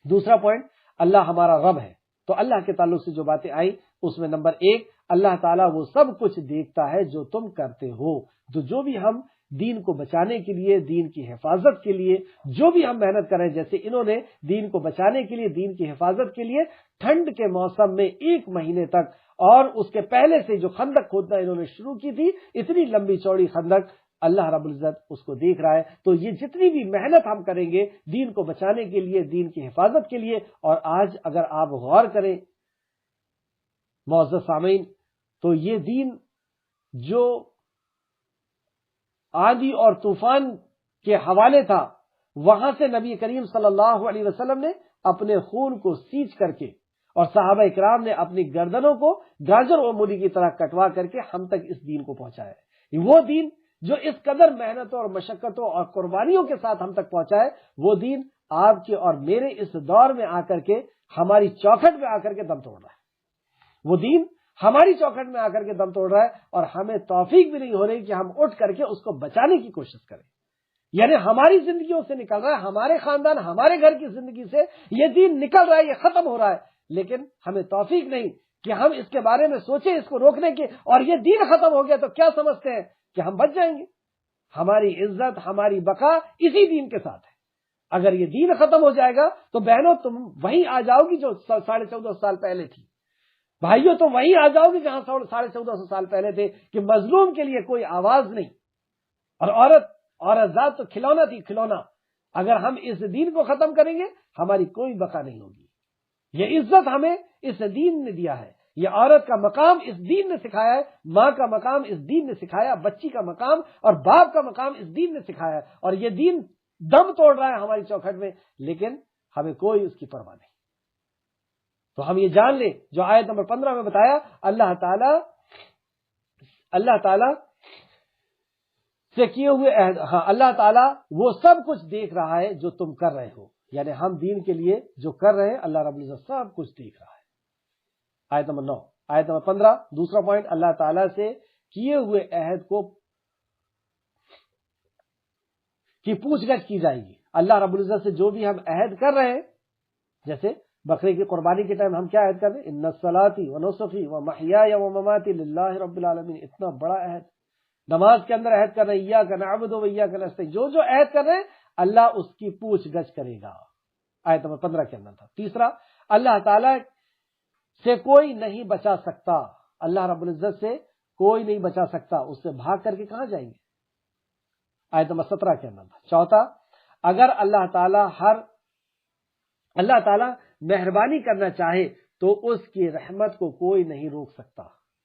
دوسرا پوائنٹ، اللہ ہمارا رب ہے۔ تو اللہ کے تعلق سے جو باتیں آئی اس میں نمبر 1، اللہ تعالیٰ وہ سب کچھ دیکھتا ہے جو تم کرتے ہو۔ تو جو بھی ہم دین کو بچانے کے لیے، دین کی حفاظت کے لیے جو بھی ہم محنت کریں، جیسے انہوں نے دین کو بچانے کے لیے، دین کی حفاظت کے لیے ٹھنڈ کے موسم میں 1 مہینے تک، اور اس کے پہلے سے جو خندق کھودنا انہوں نے شروع کی تھی، اتنی لمبی چوڑی خندق، اللہ رب العزت اس کو دیکھ رہا ہے۔ تو یہ جتنی بھی محنت ہم کریں گے دین کو بچانے کے لیے، دین کی حفاظت کے لیے، اور آج اگر آپ غور کریں معزز سامعین، تو یہ دین جو آندھی اور طوفان کے حوالے تھا، وہاں سے نبی کریم صلی اللہ علیہ وسلم نے اپنے خون کو سینچ کر کے، اور صحابہ اکرام نے اپنی گردنوں کو گاجر اور مولی کی طرح کٹوا کر کے ہم تک اس دین کو پہنچایا ہے۔ وہ دین جو اس قدر محنتوں اور مشقتوں اور قربانیوں کے ساتھ ہم تک پہنچا ہے، وہ دین آپ کے اور میرے اس دور میں آ کر کے، ہماری چوکھٹ میں آ کر کے دم توڑ رہا ہے۔ وہ دین ہماری چوکھٹ میں آ کر کے دم توڑ رہا ہے، اور ہمیں توفیق بھی نہیں ہو رہی کہ ہم اٹھ کر کے اس کو بچانے کی کوشش کریں۔ یعنی ہماری زندگیوں سے نکل رہا ہے، ہمارے خاندان، ہمارے گھر کی زندگی سے یہ دین نکل رہا ہے، یہ ختم ہو رہا ہے، لیکن ہمیں توفیق نہیں کہ ہم اس کے بارے میں سوچیں، اس کو روکنے کی۔ اور یہ دین ختم ہو گیا تو کیا سمجھتے ہیں کہ ہم بچ جائیں گے؟ ہماری عزت، ہماری بقا اسی دین کے ساتھ ہے۔ اگر یہ دین ختم ہو جائے گا تو بہنوں تم وہیں آ جاؤ گی جو 1450 سال پہلے تھی، بھائیوں تم وہیں آ جاؤ گے جہاں 1450 سال پہلے تھے، کہ مظلوم کے لیے کوئی آواز نہیں، اور عورت ذات تو کھلونا تھی، کھلونا۔ اگر ہم اس دین کو ختم کریں گے ہماری کوئی بقا نہیں ہوگی۔ یہ عزت ہمیں اس دین نے دیا ہے، یہ عورت کا مقام اس دین نے سکھایا ہے، ماں کا مقام اس دین نے سکھایا، بچی کا مقام اور باپ کا مقام اس دین نے سکھایا ہے، اور یہ دین دم توڑ رہا ہے ہماری چوکھٹ میں، لیکن ہمیں کوئی اس کی پرواہ نہیں۔ تو ہم یہ جان لیں جو آیت نمبر 15 میں بتایا، اللہ تعالی سے کیے ہوئے عہد، ہاں اللہ تعالیٰ وہ سب کچھ دیکھ رہا ہے جو تم کر رہے ہو، یعنی ہم دین کے لیے جو کر رہے ہیں اللہ رب العزت سب کچھ دیکھ رہا ہے۔ آیت نمبر 9، آیت نمبر 15، دوسرا پوائنٹ، اللہ تعالیٰ سے کیے ہوئے عہد کی پوچھ گچھ کی جائے گی۔ اللہ رب العزت سے جو بھی ہم عہد کر رہے ہیں، جیسے بکرے کی قربانی کے ٹائم ہم کیا عہد کر رہے ہیں؟ ان صلاتی و نسخی و محیای و مماتی للہ رب العالمین، اتنا بڑا عہد۔ نماز کے اندر عہد کر رہے ہیں ایاک نعبد و ایاک نستعین، جو عہد کر رہے ہیں اللہ اس کی پوچھ گچھ کرے گا۔ آیت نمبر 15 کے اندر تھا۔ تیسرا، اللہ تعالیٰ سے کوئی نہیں بچا سکتا، اللہ رب العزت سے کوئی نہیں بچا سکتا، اس سے بھاگ کر کے کہاں جائیں گے؟ آیت نمبر 17 کے اندر تھا۔ چوتھا، اگر اللہ تعالیٰ مہربانی کرنا چاہے تو اس کی رحمت کو کوئی نہیں روک سکتا۔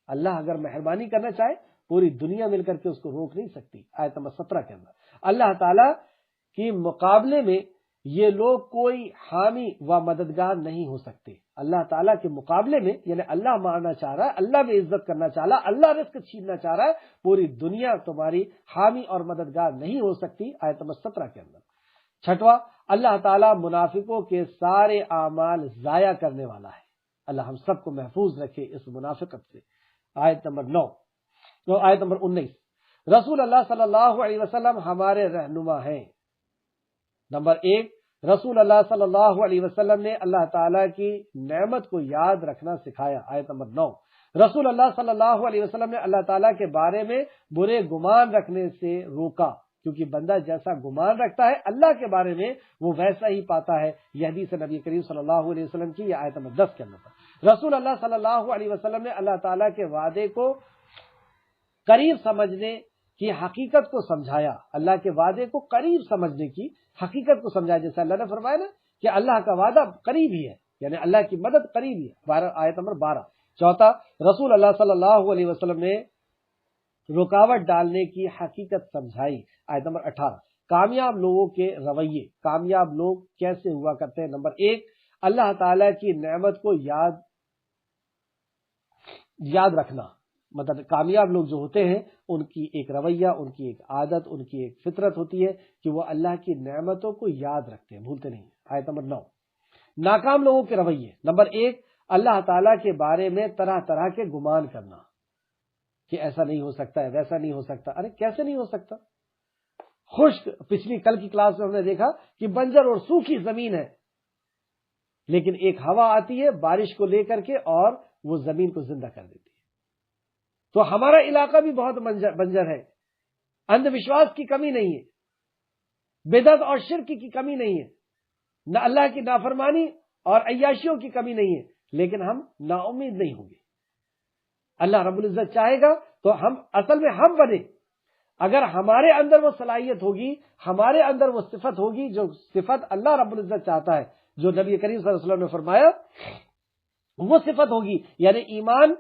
اللہ اگر مہربانی کرنا چاہے پوری دنیا مل کر کے اس کو روک نہیں سکتی۔ آیت نمبر 17 کے اندر، اللہ تعالیٰ کے مقابلے میں یہ لوگ کوئی حامی و مددگار نہیں ہو سکتے۔ اللہ تعالیٰ کے مقابلے میں، یعنی اللہ مارنا چاہ رہا ہے، اللہ میں عزت کرنا چاہ رہا ہے، اللہ رزق چھیننا چاہ رہا ہے، پوری دنیا تمہاری حامی اور مددگار نہیں ہو سکتی۔ آیت نمبر 17 کے اندر۔ چھٹواں، اللہ تعالیٰ منافقوں کے سارے اعمال ضائع کرنے والا ہے۔ اللہ ہم سب کو محفوظ رکھے اس منافقت سے۔ آیت نمبر 9، آیت نمبر 19، رسول اللہ صلی اللہ علیہ وسلم ہمارے رہنما ہیں۔ نمبر 1، رسول اللہ صلی اللہ علیہ وسلم نے اللہ تعالیٰ کی نعمت کو یاد رکھنا سکھایا۔ آیت نمبر 9، رسول اللہ صلی اللہ علیہ وسلم نے اللہ تعالیٰ کے بارے میں برے گمان رکھنے سے روکا، کیونکہ بندہ جیسا گمان رکھتا ہے اللہ کے بارے میں وہ ویسا ہی پاتا ہے۔ یہ حدیث نبی کریم صلی اللہ علیہ وسلم کی، یہ آیت نمبر 10 کے اندر۔ رسول اللہ صلی اللہ علیہ وسلم نے اللہ تعالیٰ کے وعدے کو قریب سمجھنے کی حقیقت کو سمجھایا، اللہ کے وعدے کو قریب سمجھنے کی حقیقت کو سمجھایا، جیسے اللہ نے فرمایا نا کہ اللہ کا وعدہ قریب ہی ہے، یعنی اللہ کی مدد قریب ہی ہے، آیت نمبر 12۔ چوتھا، رسول اللہ صلی اللہ علیہ وسلم نے رکاوٹ ڈالنے کی حقیقت سمجھائی، آیت نمبر 18۔ کامیاب لوگوں کے رویے، کامیاب لوگ کیسے ہوا کرتے ہیں؟ نمبر 1، اللہ تعالی کی نعمت کو یاد رکھنا، مطلب کامیاب لوگ جو ہوتے ہیں ان کی ایک رویہ، ان کی ایک عادت، ان کی ایک فطرت ہوتی ہے کہ وہ اللہ کی نعمتوں کو یاد رکھتے ہیں، بھولتے نہیں۔ آیت نمبر 9۔ ناکام لوگوں کے رویے، نمبر 1، اللہ تعالیٰ کے بارے میں طرح طرح کے گمان کرنا کہ ایسا نہیں ہو سکتا ہے، ویسا نہیں ہو سکتا۔ ارے کیسے نہیں ہو سکتا؟ خشک، پچھلی کل کی کلاس میں ہم نے دیکھا کہ بنجر اور سوکھی زمین ہے، لیکن ایک ہوا آتی ہے بارش کو لے کر کے اور وہ زمین کو زندہ کر دیتی ہے۔ تو ہمارا علاقہ بھی بہت بنجر ہے، اندھ وشواس کی کمی نہیں ہے، بدعت اور شرک کی کمی نہیں ہے، نہ اللہ کی نافرمانی اور عیاشیوں کی کمی نہیں ہے، لیکن ہم نا امید نہیں ہوں گے۔ اللہ رب العزت چاہے گا تو ہم اصل میں ہم بنے، اگر ہمارے اندر وہ صلاحیت ہوگی، ہمارے اندر وہ صفت ہوگی جو صفت اللہ رب العزت چاہتا ہے، جو نبی کریم صلی اللہ علیہ وسلم نے فرمایا وہ صفت ہوگی، یعنی ایمان،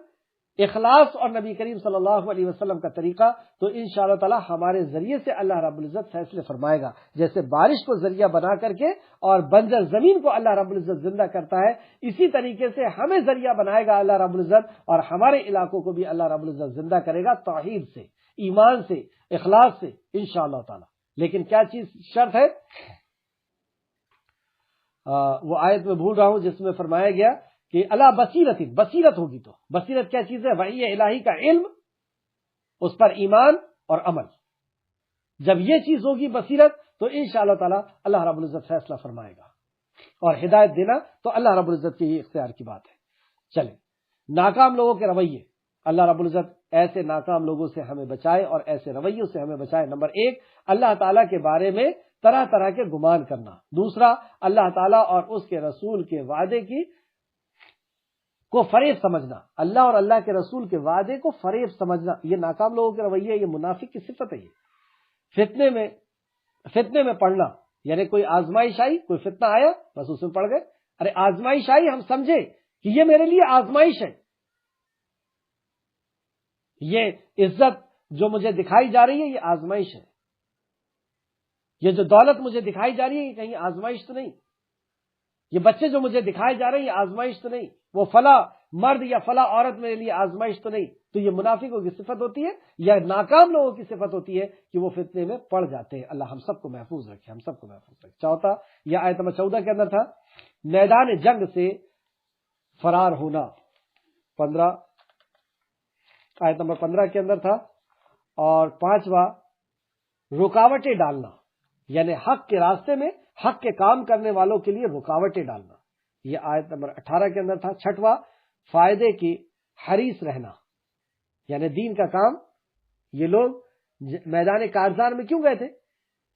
اخلاص اور نبی کریم صلی اللہ علیہ وسلم کا طریقہ، تو انشاءاللہ تعالی ہمارے ذریعے سے اللہ رب العزت فیصلے فرمائے گا۔ جیسے بارش کو ذریعہ بنا کر کے اور بنجر زمین کو اللہ رب العزت زندہ کرتا ہے، اسی طریقے سے ہمیں ذریعہ بنائے گا اللہ رب العزت، اور ہمارے علاقوں کو بھی اللہ رب العزت زندہ کرے گا توحید سے، ایمان سے، اخلاص سے، انشاءاللہ تعالی۔ لیکن کیا چیز شرط ہے؟ وہ آیت میں بھول رہا ہوں جس میں فرمایا گیا کہ اللہ بصیرت ہوگی، تو بصیرت کیا چیز ہے؟ وحی الہی کا علم، اس پر ایمان اور عمل۔ جب یہ چیز ہوگی بصیرت، تو انشاءاللہ تعالی اللہ رب العزت فیصلہ فرمائے گا، اور ہدایت دینا تو اللہ رب العزت کے ہی اختیار کی بات ہے۔ چلیں، ناکام لوگوں کے رویے، اللہ رب العزت ایسے ناکام لوگوں سے ہمیں بچائے اور ایسے رویوں سے ہمیں بچائے۔ نمبر 1، اللہ تعالیٰ کے بارے میں طرح طرح کے گمان کرنا۔ دوسرا، اللہ تعالیٰ اور اس کے رسول کے وعدے کو فریب سمجھنا، اللہ اور اللہ کے رسول کے وعدے کو فریب سمجھنا، یہ ناکام لوگوں کے رویے، یہ منافق کی صفت ہے۔ یہ فتنے میں پڑنا، یعنی کوئی آزمائش آئی، کوئی فتنہ آیا، بس اس میں پڑ گئے۔ ارے آزمائش آئی، ہم سمجھے کہ یہ میرے لیے آزمائش ہے، یہ عزت جو مجھے دکھائی جا رہی ہے یہ آزمائش ہے، یہ جو دولت مجھے دکھائی جا رہی ہے یہ کہیں آزمائش تو نہیں، یہ بچے جو مجھے دکھائے جا رہے ہیں یہ آزمائش تو نہیں، وہ فلاں مرد یا فلاں عورت میرے لیے آزمائش تو نہیں۔ تو یہ منافقوں کی صفت ہوتی ہے، یا ناکام لوگوں کی صفت ہوتی ہے کہ وہ فتنے میں پڑ جاتے ہیں۔ اللہ ہم سب کو محفوظ رکھے، ہم سب کو محفوظ رکھے۔ چوتھا، یہ آیت نمبر 14 کے اندر تھا، میدان جنگ سے فرار ہونا، 15 آیت نمبر 15 کے اندر تھا۔ اور پانچواں، رکاوٹیں ڈالنا، یعنی حق کے راستے میں حق کے کام کرنے والوں کے لیے رکاوٹیں ڈالنا، یہ آیت نمبر 18 کے اندر تھا۔ چھٹواں، فائدے کی حریص رہنا، یعنی دین کا کام، یہ لوگ میدان کارزار میں کیوں گئے تھے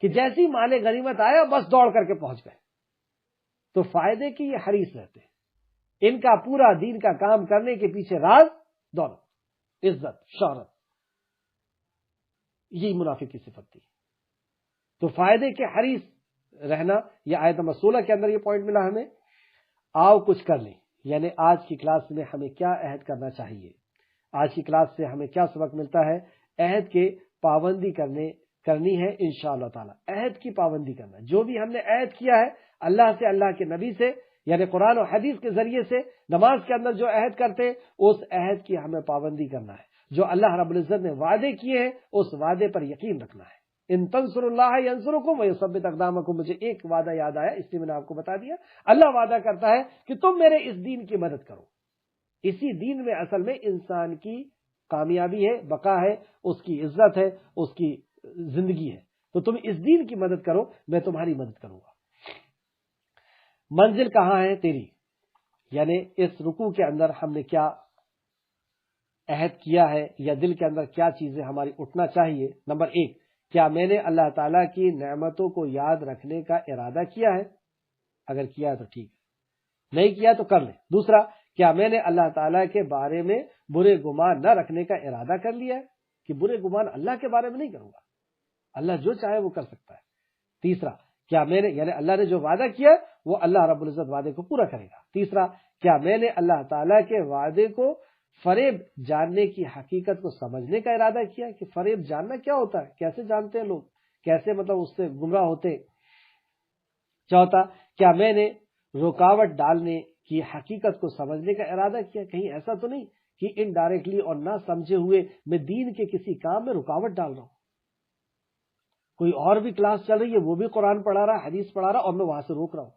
کہ جیسی مال غنیمت آیا بس دوڑ کر کے پہنچ گئے، تو فائدے کی یہ حریص رہتے ہیں، ان کا پورا دین کا کام کرنے کے پیچھے راز دولت، عزت، شہرت، یہی منافق کی صفت تھی۔ تو فائدے کے حریص رہنا، یہ آیت نمبر 16 کے اندر یہ پوائنٹ ملا ہمیں۔ آؤ کچھ کر لیں، یعنی آج کی کلاس میں ہمیں کیا عہد کرنا چاہیے، آج کی کلاس سے ہمیں کیا سبق ملتا ہے؟ عہد کے پابندی کرنی ہے انشاءاللہ تعالی، عہد کی پابندی کرنا، جو بھی ہم نے عہد کیا ہے اللہ سے، اللہ کے نبی سے، یعنی قرآن و حدیث کے ذریعے سے، نماز کے اندر جو عہد کرتے اس عہد کی ہمیں پابندی کرنا ہے، جو اللہ رب العزت نے وعدے کیے ہیں اس وعدے پر یقین رکھنا ہے۔ ان تنصر اللہ ینصرکم ویثبت اقدامکم، مجھے ایک وعدہ یاد آیا اس لیے میں نے آپ کو بتا دیا، اللہ وعدہ کرتا ہے کہ تم میرے اس دین کی مدد کرو، اسی دین میں اصل میں انسان کی کامیابی ہے، بقا ہے، اس کی عزت ہے، اس کی زندگی ہے، تو تم اس دین کی مدد کرو، میں تمہاری مدد کروں گا۔ منزل کہاں ہے تیری، یعنی اس رکوع کے اندر ہم نے کیا عہد کیا ہے، یا دل کے اندر کیا چیزیں ہماری اٹھنا چاہیے۔ نمبر 1، کیا میں نے اللہ تعالیٰ کی نعمتوں کو یاد رکھنے کا ارادہ کیا ہے؟ اگر کیا ہے تو ٹھیک ہے، نہیں کیا تو کر لیں۔ دوسرا، کیا میں نے اللہ تعالیٰ کے بارے میں برے گمان نہ رکھنے کا ارادہ کر لیا ہے؟ کہ برے گمان اللہ کے بارے میں نہیں کروں گا، اللہ جو چاہے وہ کر سکتا ہے۔ تیسرا، کیا میں نے یعنی اللہ نے جو وعدہ کیا وہ اللہ رب العزت وعدے کو پورا کرے گا۔ تیسرا، کیا میں نے اللہ تعالیٰ کے وعدے کو فریب جاننے کی حقیقت کو سمجھنے کا ارادہ کیا کہ فریب جاننا کیا ہوتا ہے، کیسے جانتے ہیں لوگ، کیسے مطلب اس سے گمراہ ہوتے۔ چوتھا، کیا میں نے رکاوٹ ڈالنے کی حقیقت کو سمجھنے کا ارادہ کیا، کہیں ایسا تو نہیں کہ انڈائریکٹلی اور نہ سمجھے ہوئے میں دین کے کسی کام میں رکاوٹ ڈال رہا ہوں، کوئی اور بھی کلاس چل رہی ہے وہ بھی قرآن پڑھا رہا حدیث پڑھا رہا اور میں وہاں سے روک رہا ہوں،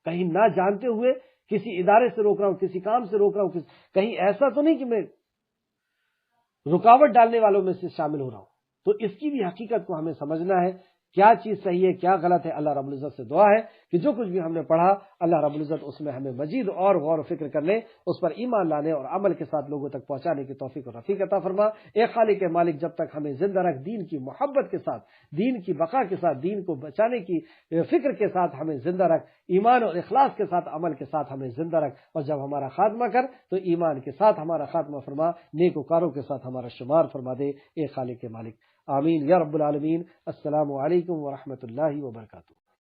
کہیں نہ جانتے ہوئے کسی ادارے سے روک رہا ہوں، کسی کام سے روک رہا ہوں، کہیں ایسا تو نہیں کہ میں رکاوٹ ڈالنے والوں میں سے شامل ہو رہا ہوں۔ تو اس کی بھی حقیقت کو ہمیں سمجھنا ہے، کیا چیز صحیح ہے کیا غلط ہے۔ اللہ رب العزت سے دعا ہے کہ جو کچھ بھی ہم نے پڑھا اللہ رب العزت اس میں ہمیں مزید اور غور و فکر کرنے، اس پر ایمان لانے اور عمل کے ساتھ لوگوں تک پہنچانے کی توفیق و رفیق عطا فرما۔ اے خالق مالک، جب تک ہمیں زندہ رکھ دین کی محبت کے ساتھ، دین کی بقا کے ساتھ، دین کو بچانے کی فکر کے ساتھ ہمیں زندہ رکھ، ایمان اور اخلاص کے ساتھ عمل کے ساتھ ہمیں زندہ رکھ، اور جب ہمارا خاتمہ کر تو ایمان کے ساتھ ہمارا خاتمہ فرما، نیکوکاروں کے ساتھ ہمارا شمار فرما دے۔ اے خالق مالک، آمین یا رب العالمین۔ السلام علیکم ورحمۃ اللہ وبرکاتہ۔